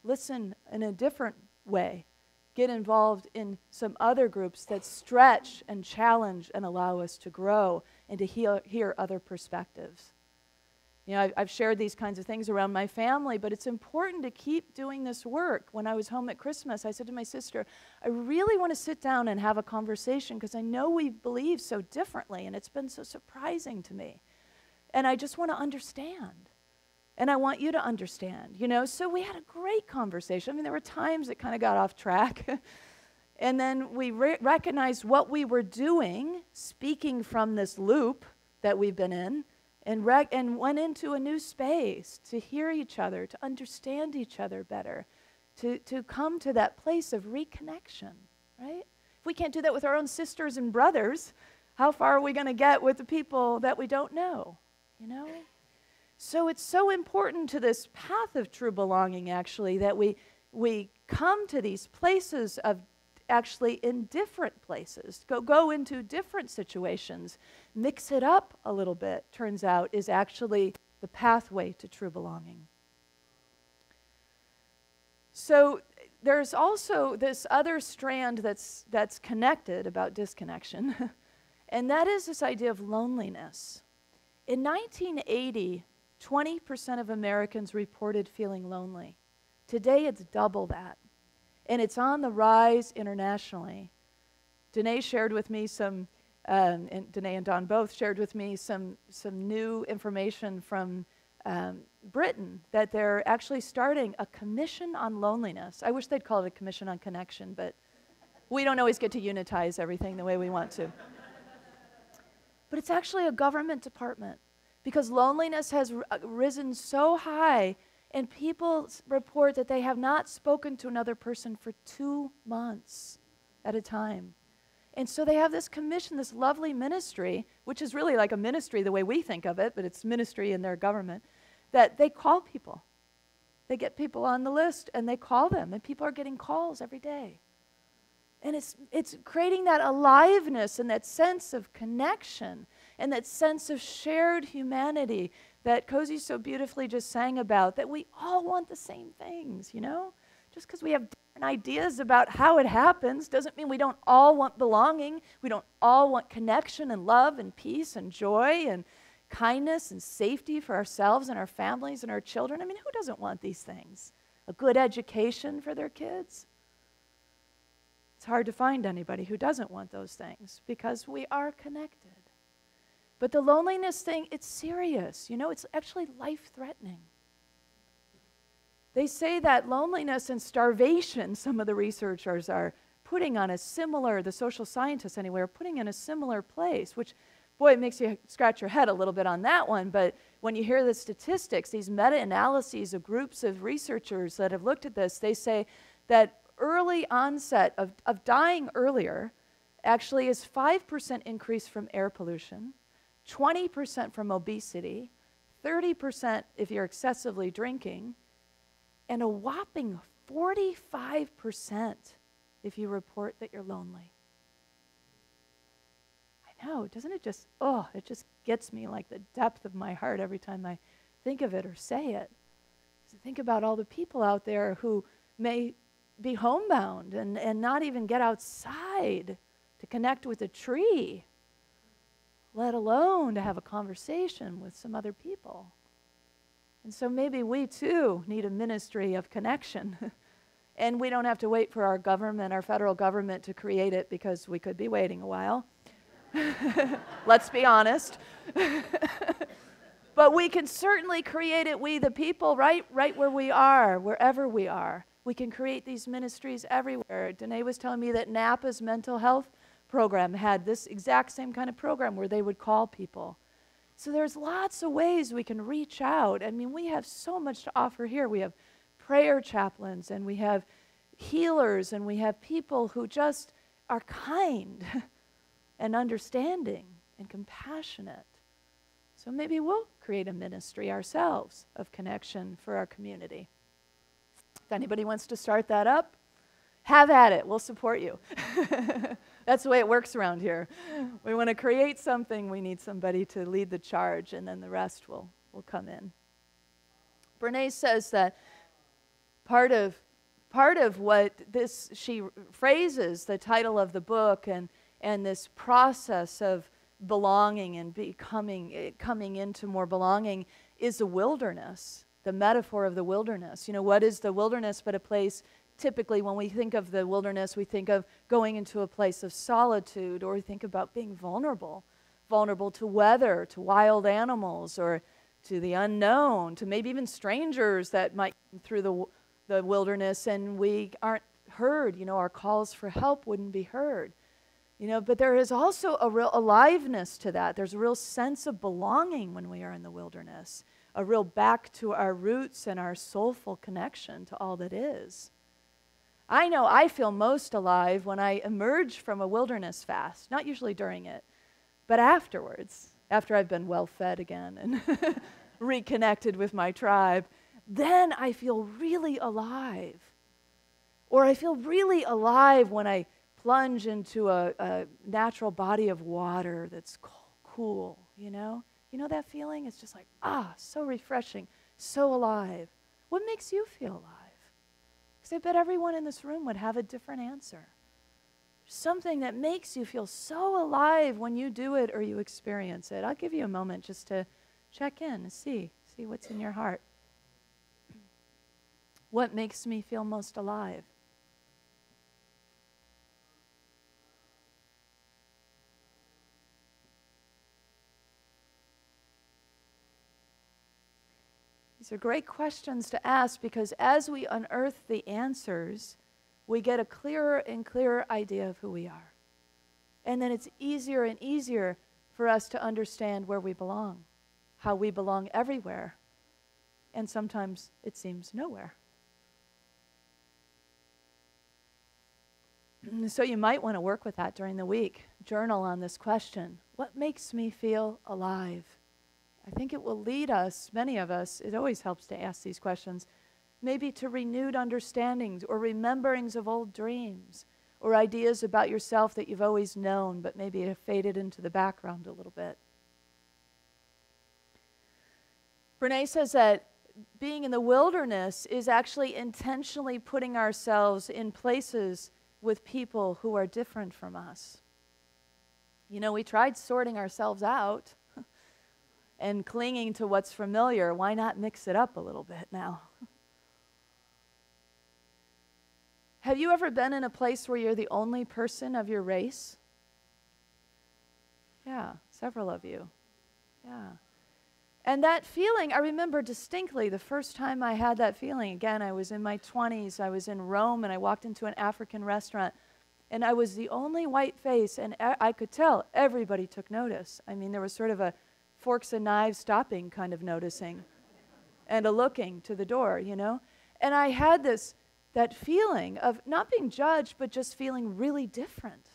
Listen in a different way. Get involved in some other groups that stretch and challenge and allow us to grow and to hear other perspectives. You know, I've shared these kinds of things around my family, but it's important to keep doing this work. When I was home at Christmas, I said to my sister, I really want to sit down and have a conversation because I know we believe so differently, and it's been so surprising to me. And I just want to understand. And I want you to understand, you know. So we had a great conversation. I mean, there were times it kind of got off track. And then we recognized what we were doing, speaking from this loop that we've been in, and went into a new space to hear each other, to understand each other better, to come to that place of reconnection, right? If we can't do that with our own sisters and brothers, how far are we going to get with the people that we don't know, you know? So it's so important to this path of true belonging, actually, that we come to these places of actually in different places, go into different situations, mix it up a little bit, turns out, is actually the pathway to true belonging. So there's also this other strand that's connected about disconnection, and that is this idea of loneliness. In 1980, 20% of Americans reported feeling lonely. Today, it's double that. And it's on the rise internationally. Danae shared with me some, and Danae and Don both shared with me some new information from Britain, that they're actually starting a commission on loneliness. I wish they'd call it a commission on connection, but we don't always get to unitize everything the way we want to. But it's actually a government department, because loneliness has risen so high, and people report that they have not spoken to another person for 2 months at a time. And so they have this commission, this lovely ministry, which is really like a ministry the way we think of it, but it's ministry in their government, that they call people. They get people on the list, and they call them, and people are getting calls every day. And it's creating that aliveness and that sense of connection and that sense of shared humanity that Cozy so beautifully just sang about, that we all want the same things, you know? Just because we have different ideas about how it happens doesn't mean we don't all want belonging. We don't all want connection and love and peace and joy and kindness and safety for ourselves and our families and our children. I mean, who doesn't want these things? A good education for their kids? It's hard to find anybody who doesn't want those things because we are connected. But the loneliness thing, it's serious. You know, it's actually life-threatening. They say that loneliness and starvation, some of the researchers are putting on a similar, the social scientists anyway, are putting in a similar place, which, boy, it makes you scratch your head a little bit on that one. But when you hear the statistics, these meta-analyses of groups of researchers that have looked at this, they say that early onset of dying earlier actually is 5% increase from air pollution, 20% from obesity, 30% if you're excessively drinking, and a whopping 45% if you report that you're lonely. I know, doesn't it just, it just gets me like the depth of my heart every time I think of it or say it. So think about all the people out there who may be homebound and not even get outside to connect with a tree, let alone to have a conversation with some other people. And so maybe we too need a ministry of connection. And we don't have to wait for our government, our federal government, to create it, because we could be waiting a while. Let's be honest. But we can certainly create it, we the people, right where we are, wherever we are. We can create these ministries everywhere. Danae was telling me that Napa's mental health program had this exact same kind of program where they would call people. So there's lots of ways we can reach out. I mean, we have so much to offer here. We have prayer chaplains, and we have healers, and we have people who just are kind and understanding and compassionate. So maybe we'll create a ministry ourselves of connection for our community. If anybody wants to start that up, have at it. We'll support you. That's the way it works around here. We want to create something, we need somebody to lead the charge, and then the rest will come in. Brene says that part of what this, she phrases the title of the book and this process of belonging and coming into more belonging is the wilderness, the metaphor of the wilderness. You know, what is the wilderness but a place? Typically, when we think of the wilderness, we think of going into a place of solitude, or we think about being vulnerable to weather, to wild animals, or to the unknown, to maybe even strangers that might come through the wilderness, and we aren't heard. You know, our calls for help wouldn't be heard. You know, but there is also a real aliveness to that. There's a real sense of belonging when we are in the wilderness, a real back to our roots and our soulful connection to all that is. I know I feel most alive when I emerge from a wilderness fast, not usually during it, but afterwards, after I've been well fed again and reconnected with my tribe. Then I feel really alive. Or I feel really alive when I plunge into a natural body of water that's cool, you know? You know that feeling? It's just like, so refreshing, so alive. What makes you feel alive? Because I bet everyone in this room would have a different answer. Something that makes you feel so alive when you do it or you experience it. I'll give you a moment just to check in and see what's in your heart. What makes me feel most alive? These are great questions to ask, because as we unearth the answers, we get a clearer and clearer idea of who we are. And then it's easier and easier for us to understand where we belong, how we belong everywhere, and sometimes it seems nowhere. So you might want to work with that during the week. Journal on this question. What makes me feel alive? I think it will lead us, many of us, it always helps to ask these questions, maybe to renewed understandings or rememberings of old dreams or ideas about yourself that you've always known but maybe have faded into the background a little bit. Brene says that being in the wilderness is actually intentionally putting ourselves in places with people who are different from us. You know, we tried sorting ourselves out and clinging to what's familiar. Why not mix it up a little bit now? Have you ever been in a place where you're the only person of your race? Yeah, several of you. Yeah. And that feeling, I remember distinctly the first time I had that feeling. Again, I was in my 20s. I was in Rome, and I walked into an African restaurant, and I was the only white face, and I could tell everybody took notice. I mean, there was sort of a forks and knives stopping kind of noticing and a looking to the door, you know? And I had that feeling of not being judged, but just feeling really different.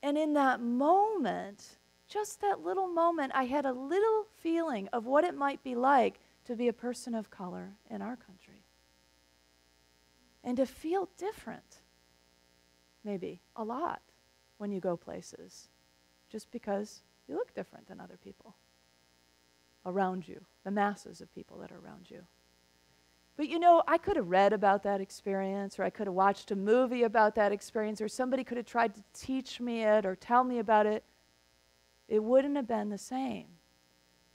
And in that moment, just that little moment, I had a little feeling of what it might be like to be a person of color in our country. And to feel different, maybe a lot, when you go places, just because you look different than other people around you, the masses of people that are around you. But you know, I could have read about that experience, or I could have watched a movie about that experience, or somebody could have tried to teach me it or tell me about it. It wouldn't have been the same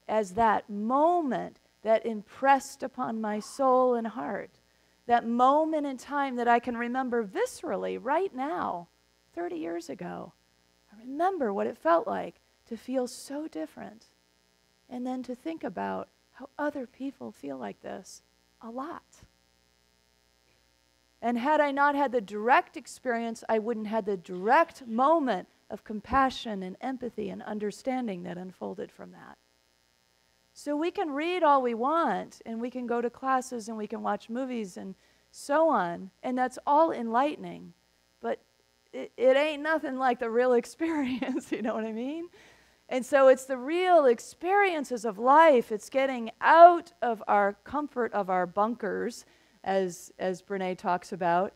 as that moment that impressed upon my soul and heart. That moment in time that I can remember viscerally right now, 30 years ago. I remember what it felt like to feel so different. And then to think about how other people feel like this a lot. And had I not had the direct experience, I wouldn't have the direct moment of compassion and empathy and understanding that unfolded from that. So we can read all we want, and we can go to classes, and we can watch movies, and so on, and that's all enlightening, but it ain't nothing like the real experience, you know what I mean? And so it's the real experiences of life. It's getting out of our comfort of our bunkers, as Brene talks about,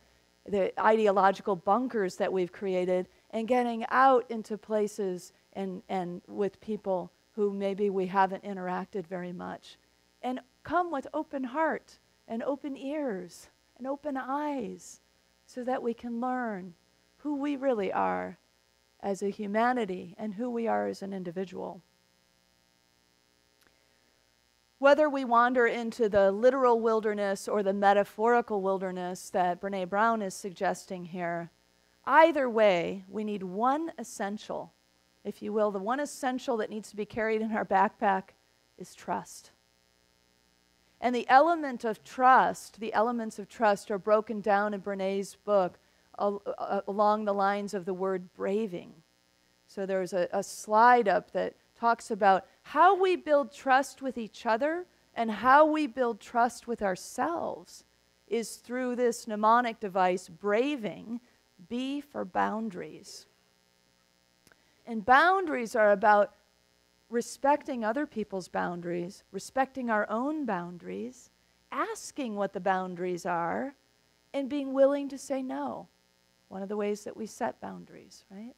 the ideological bunkers that we've created, and getting out into places and with people who maybe we haven't interacted very much. And come with open heart and open ears and open eyes so that we can learn who we really are as a humanity and who we are as an individual. Whether we wander into the literal wilderness or the metaphorical wilderness that Brene Brown is suggesting here, either way, we need one essential, if you will. The one essential that needs to be carried in our backpack is trust. And the elements of trust are broken down in Brene's book along the lines of the word braving. So there's a slide up that talks about how we build trust with each other and how we build trust with ourselves is through this mnemonic device, braving, B for boundaries. And boundaries are about respecting other people's boundaries, respecting our own boundaries, asking what the boundaries are, and being willing to say no. One of the ways that we set boundaries, right?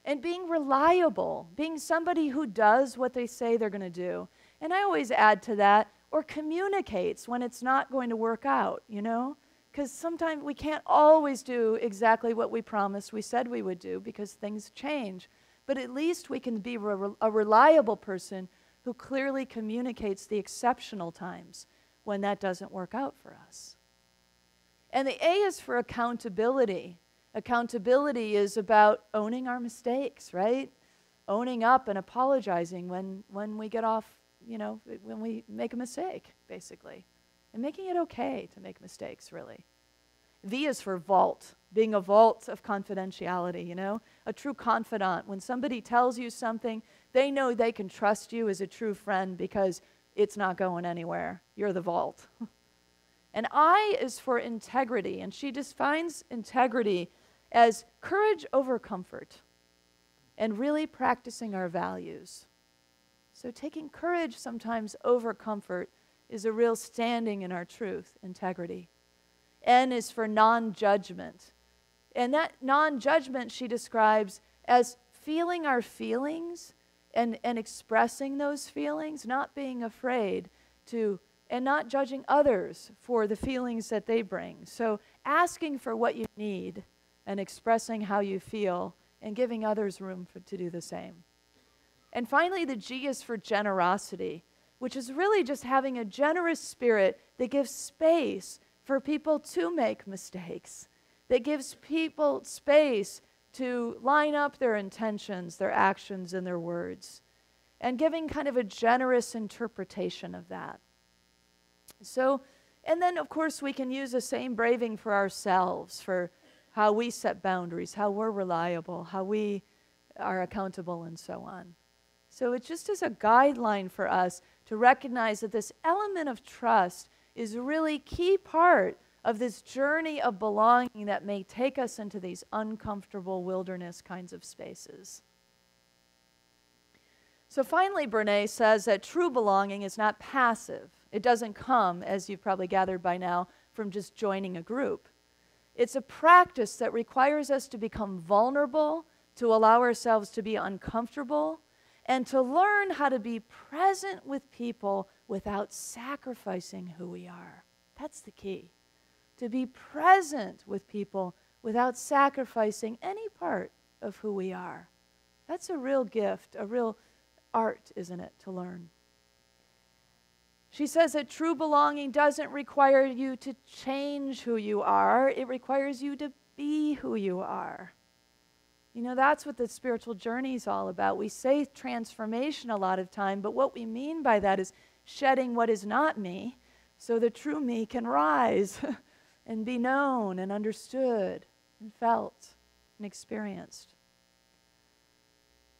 And being reliable, being somebody who does what they say they're going to do. And I always add to that, or communicates when it's not going to work out, you know? Because sometimes we can't always do exactly what we promised we said we would do because things change. But at least we can be a reliable person who clearly communicates the exceptional times when that doesn't work out for us. And the A is for accountability. Accountability is about owning our mistakes, right? Owning up and apologizing when we get off, you know, when we make a mistake, basically. And making it okay to make mistakes, really. V is for vault, being a vault of confidentiality, you know? A true confidant. When somebody tells you something, they know they can trust you as a true friend because it's not going anywhere. You're the vault. And I is for integrity, and she defines integrity as courage over comfort and really practicing our values. So taking courage sometimes over comfort is a real standing in our truth, integrity. N is for non-judgment. And that non-judgment she describes as feeling our feelings and expressing those feelings, not being afraid to, and not judging others for the feelings that they bring. So asking for what you need and expressing how you feel and giving others room to do the same. And finally, the G is for generosity, which is really just having a generous spirit that gives space for people to make mistakes, that gives people space to line up their intentions, their actions, and their words, and giving kind of a generous interpretation of that. So, and then of course we can use the same braving for ourselves, for how we set boundaries, how we're reliable, how we are accountable, and so on. So it just is a guideline for us to recognize that this element of trust is a really key part of this journey of belonging that may take us into these uncomfortable wilderness kinds of spaces. So finally, Brene says that true belonging is not passive. It doesn't come, as you've probably gathered by now, from just joining a group. It's a practice that requires us to become vulnerable, to allow ourselves to be uncomfortable, and to learn how to be present with people without sacrificing who we are. That's the key. To be present with people without sacrificing any part of who we are. That's a real gift, a real art, isn't it, to learn? She says that true belonging doesn't require you to change who you are. It requires you to be who you are. You know, that's what the spiritual journey is all about. We say transformation a lot of time, but what we mean by that is shedding what is not me so the true me can rise and be known and understood and felt and experienced.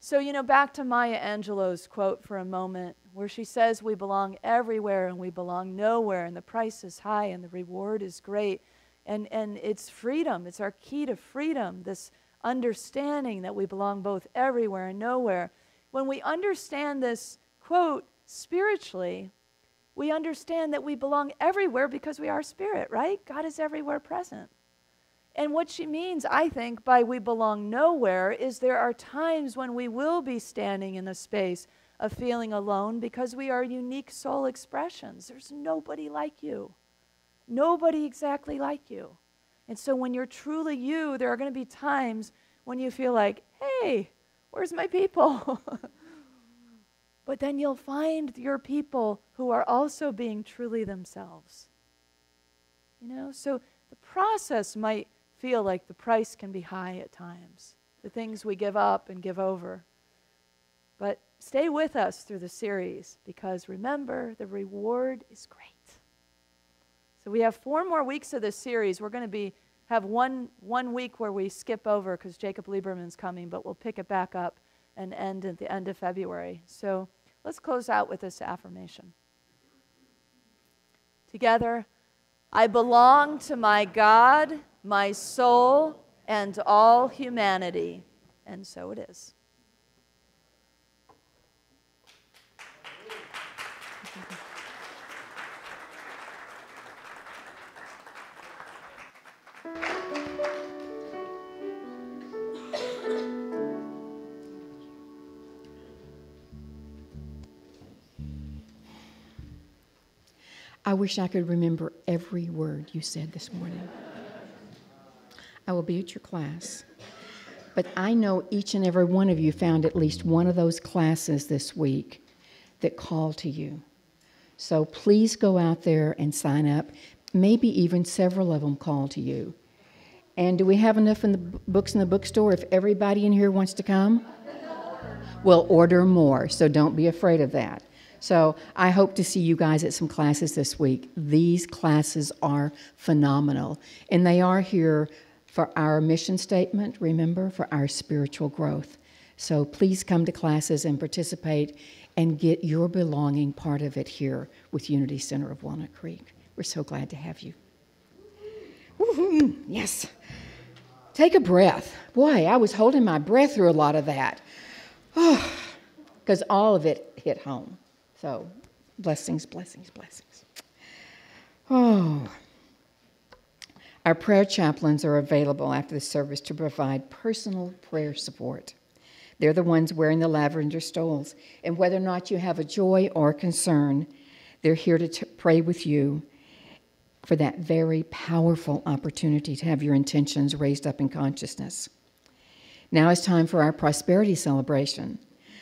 So, you know, back to Maya Angelou's quote for a moment, where she says we belong everywhere and we belong nowhere, and the price is high and the reward is great. And it's freedom. It's our key to freedom, this understanding that we belong both everywhere and nowhere. When we understand this quote spiritually, we understand that we belong everywhere because we are spirit, right? God is everywhere present. And what she means, I think, by we belong nowhere is there are times when we will be standing in the space of feeling alone because we are unique soul expressions. There's nobody like you. Nobody exactly like you. And so when you're truly you, there are going to be times when you feel like, hey, where's my people? But then you'll find your people who are also being truly themselves. You know, so the process might feel like the price can be high at times, the things we give up and give over. But stay with us through the series, because remember, the reward is great. So we have 4 more weeks of this series. We're going to have one week where we skip over because Jacob Lieberman's coming, but we'll pick it back up and end at the end of February. So let's close out with this affirmation. Together, I belong to my God, my soul, and all humanity. And so it is. I wish I could remember every word you said this morning. I will be at your class. But I know each and every one of you found at least one of those classes this week that call to you. So please go out there and sign up. Maybe even several of them call to you. And do we have enough in the books in the bookstore if everybody in here wants to come? We'll order more, so don't be afraid of that. So I hope to see you guys at some classes this week. These classes are phenomenal, and they are here for our mission statement, remember, for our spiritual growth. So please come to classes and participate and get your belonging part of it here with Unity Center of Walnut Creek. We're so glad to have you. Woo-hoo, yes. Take a breath. Boy, I was holding my breath through a lot of that. Because all of it hit home. So, blessings, blessings, blessings. Oh. Our prayer chaplains are available after the service to provide personal prayer support. They're the ones wearing the lavender stoles. And whether or not you have a joy or concern, they're here to pray with you for that very powerful opportunity to have your intentions raised up in consciousness. Now it's time for our prosperity celebration.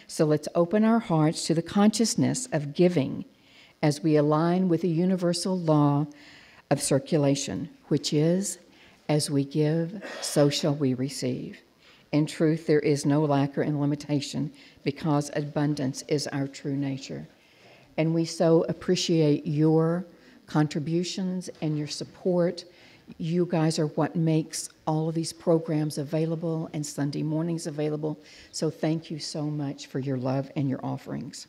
So let's open our hearts to the consciousness of giving as we align with the universal law of circulation, which is, as we give, so shall we receive. In truth, there is no lack or limitation because abundance is our true nature. And we so appreciate your contributions and your support. You guys are what makes all of these programs available and Sunday mornings available. So thank you so much for your love and your offerings.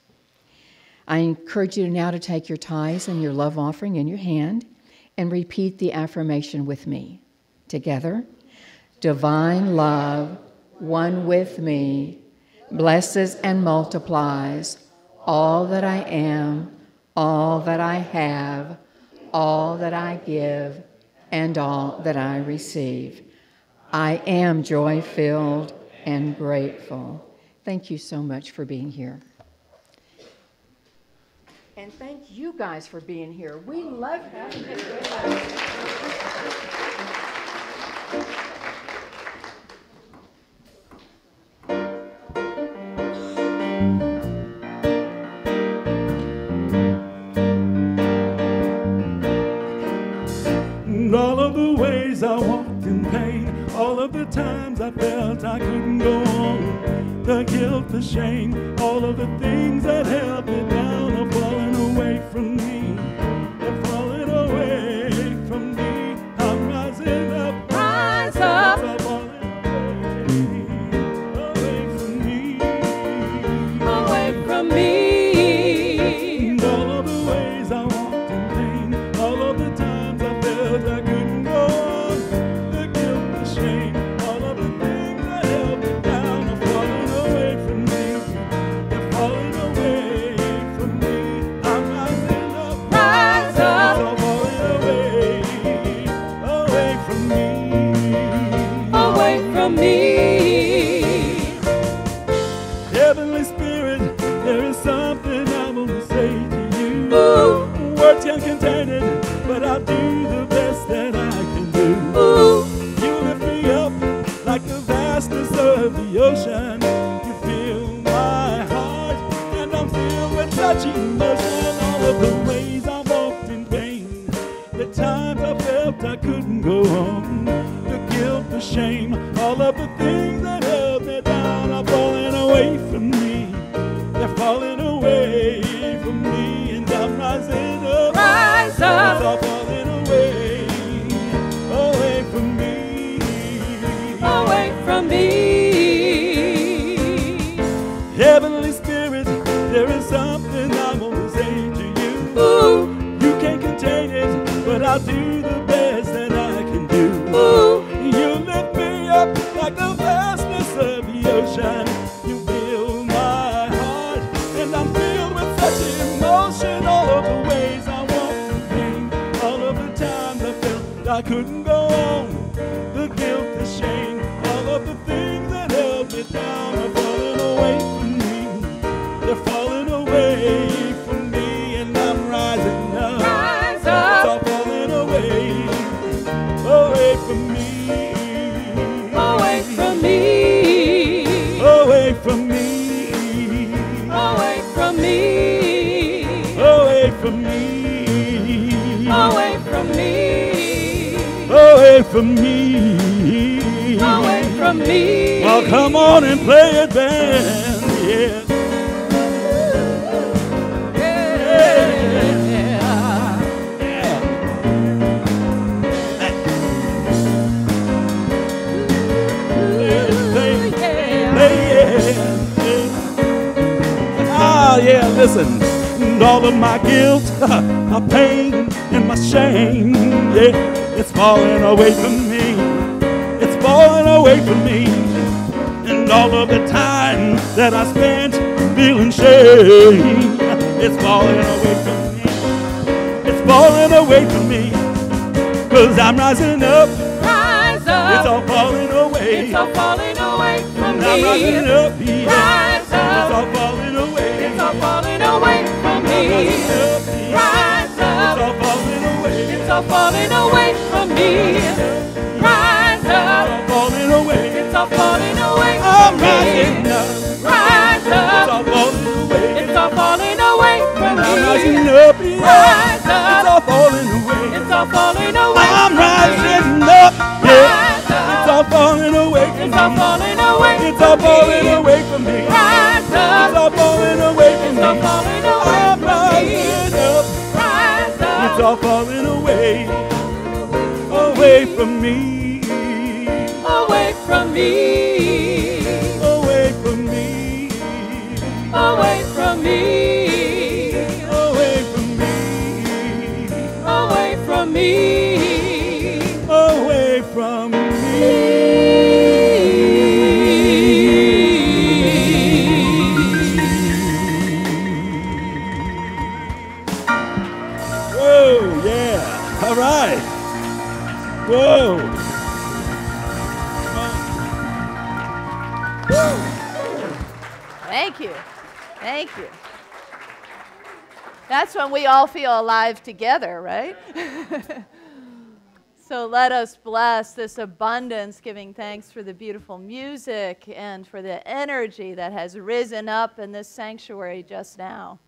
I encourage you now to take your tithes and your love offering in your hand and repeat the affirmation with me. Together, divine love, one with me, blesses and multiplies all that I am, all that I have, all that I give, and all that I receive. I am joy-filled and grateful. Thank you so much for being here. And thank you guys for being here. We love having you with us. And all of the ways I walked in pain, all of the times I felt I couldn't go on, the guilt, the shame, all of the things that held me down are falling away from me. They're falling away from me. I'm rising up. Rise up. They're falling away from me. Away from me. And all of the ways I walked in pain, all of the times I felt I couldn't go on, the guilt, the shame, all of the things that held me down are falling away from me. They're falling away from me. I'm rising up. Rise up. It's all falling away from me. Away from me. Heavenly Spirit, there is something I want to say to you. Ooh. Words can't contain it, but I'll do the best that I can do. Ooh. You lift me up like the vastness of the ocean. You fill my heart, and I'm filled with such emotion. All of the ways I walked in pain, the times I felt I couldn't go on, the guilt, the shame, all of the things that held me down are falling away from me. They're falling away from me, and I'm rising up. Rise up. It's all falling away, away from me. Away from me. Heavenly Spirit, there is something I want to say to you. Ooh. You can't contain it, but I'll do the best that I can do. Ooh. You lift me up like the vastness of the ocean. You fill my heart, and I'm filled with such emotion. All of the ways I walked in pain, all of the times I felt I couldn't go on, the guilt, the shame, all of the things that held me down are falling away from me. They're falling away from me, and I'm rising up. Rise It's all up. falling away, away from me. Away from me. Away from me. Away from me. Away from me. Away from me. Away from me. Away from me. Well, come on and play it, band. Yeah. Ah, yeah, listen. And all of my guilt, my pain, and my shame, yeah, it's falling away from me. It's falling away from me. And all of the time that I spent feeling shame, it's falling away from me. It's falling away from me. 'Cause I'm rising up. Rise up. It's all falling away. It's all falling away from And I'm me. rising up. Yeah. Rise up. It's all falling away. It's all falling away from me. Rise It's up. all falling away. It's all falling away from me. Rise It's up. all falling away. It's all falling away I'm from me. rising up. Rise It's all up. falling away. It's all falling away from I'm me. rising up. Yeah. Rise up. It's all falling away. It's all falling away I'm from me. rising up. Yeah. Rise It's up. all falling away from It's all me. falling away It's all from falling me. away from me. Rise It's up. all falling away from It's all me. falling away I'm from me. rising up. Rise It's up. all falling away, away from me, Away from me. away from me, Away from me. away from me, Away from me. away from me. Whoa, yeah, all right. Whoa. Thank you. Thank you. That's when we all feel alive together, right? So let us bless this abundance, giving thanks for the beautiful music and for the energy that has risen up in this sanctuary just now.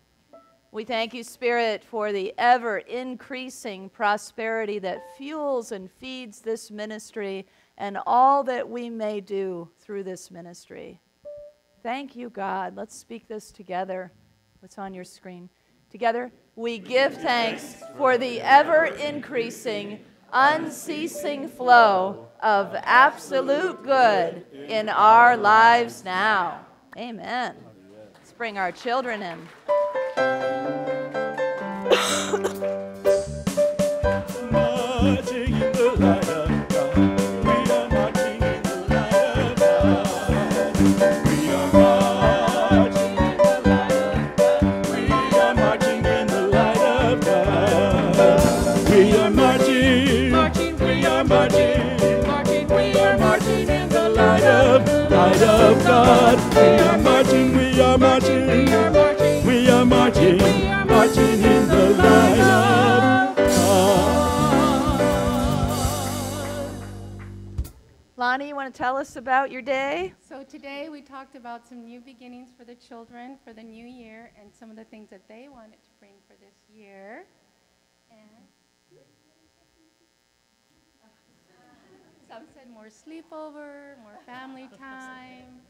We thank you, Spirit, for the ever-increasing prosperity that fuels and feeds this ministry and all that we may do through this ministry. Thank you, God. Let's speak this together. What's on your screen? Together, we give thanks for the ever-increasing, unceasing flow of absolute good in our lives now. Amen. Let's bring our children in. Marching in the light of God. We are marching in the light of God. We are marching in the light of God. We are marching in the light of God. We are marching, marching, we are marching, marching, we are marching in the light of God. We are marching, we are marching, we are marching, we are marching, marching in the light of God. Lonnie, you want to tell us about your day? So today we talked about some new beginnings for the children for the new year and some of the things that they wanted to bring for this year. And some said more sleepover, more family time.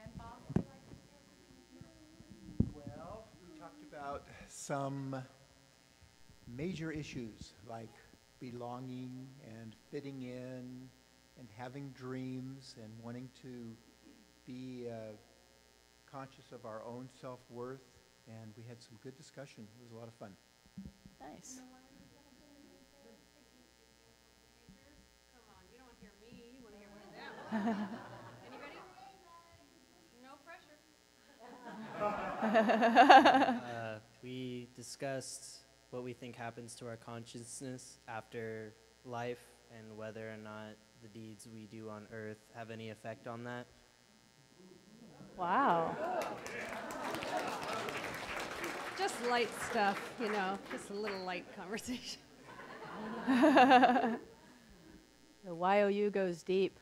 And Bob, would you like to share? Well, we talked about some major issues like belonging and fitting in and having dreams and wanting to be conscious of our own self-worth, and we had some good discussion. It was a lot of fun. Nice. Anybody? No pressure. We discussed what we think happens to our consciousness after life and whether or not the deeds we do on earth have any effect on that. Wow. Just light stuff, you know, just a little light conversation. The YOU goes deep.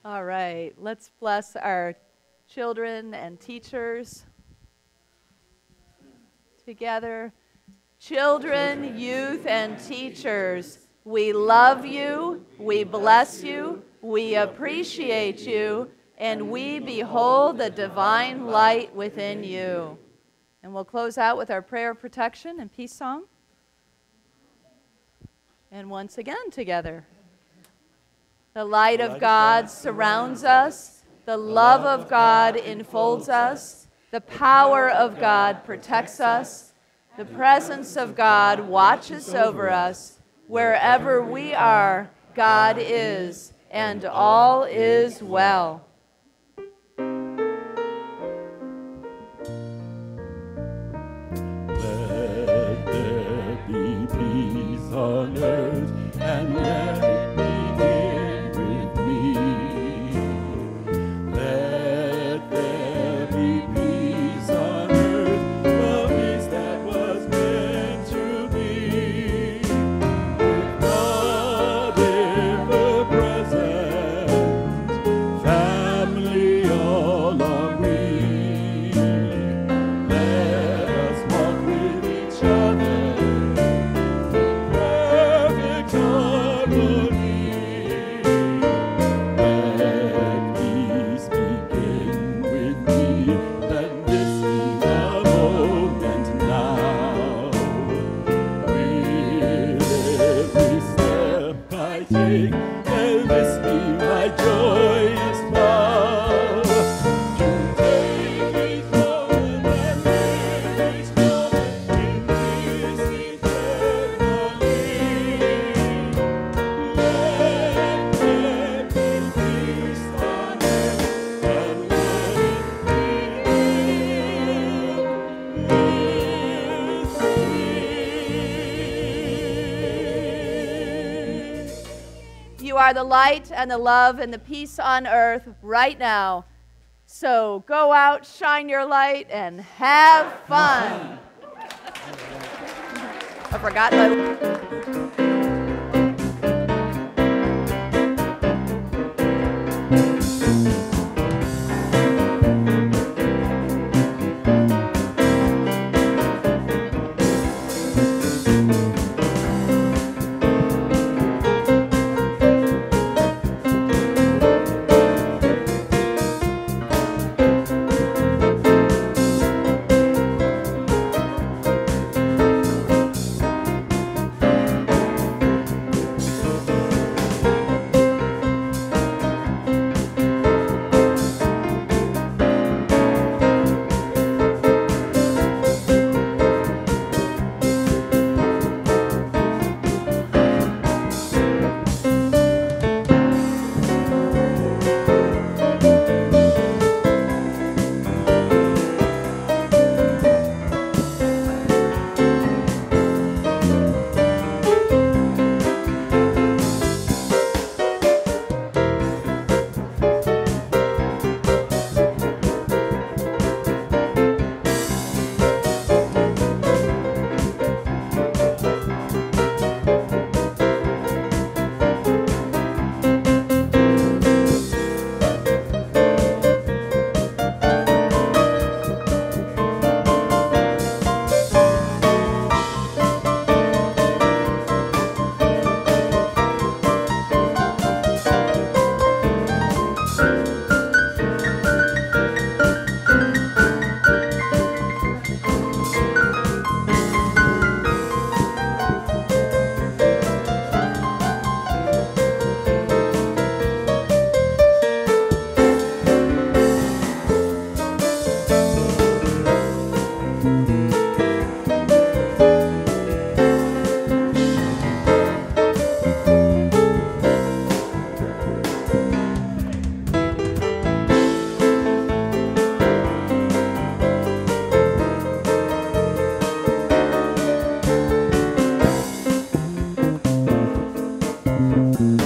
All right, let's bless our children and teachers together. Children, youth, and teachers, we love you, we bless you, we appreciate you, and we behold the divine light within you. And we'll close out with our prayer of protection and peace song. And once again together. The light of God surrounds us. The love of God enfolds us. The power of God protects us. The presence of God watches over us. Wherever we are, God is, and all is well. Let there be peace on earth, and let it begin with me. Let there be peace on earth, the peace that was meant to be. With God ever present, family all are we. Let us walk with each other. Perfect harmony. Let peace begin with me. Let this be the moment now. With every step I take, let this be my joyous vow. To take each moment and live each moment in peace eternally. Let there be peace on earth, and let it begin with me. You are the light and the love and the peace on earth right now. So go out, shine your light, and have fun. I forgot my... you.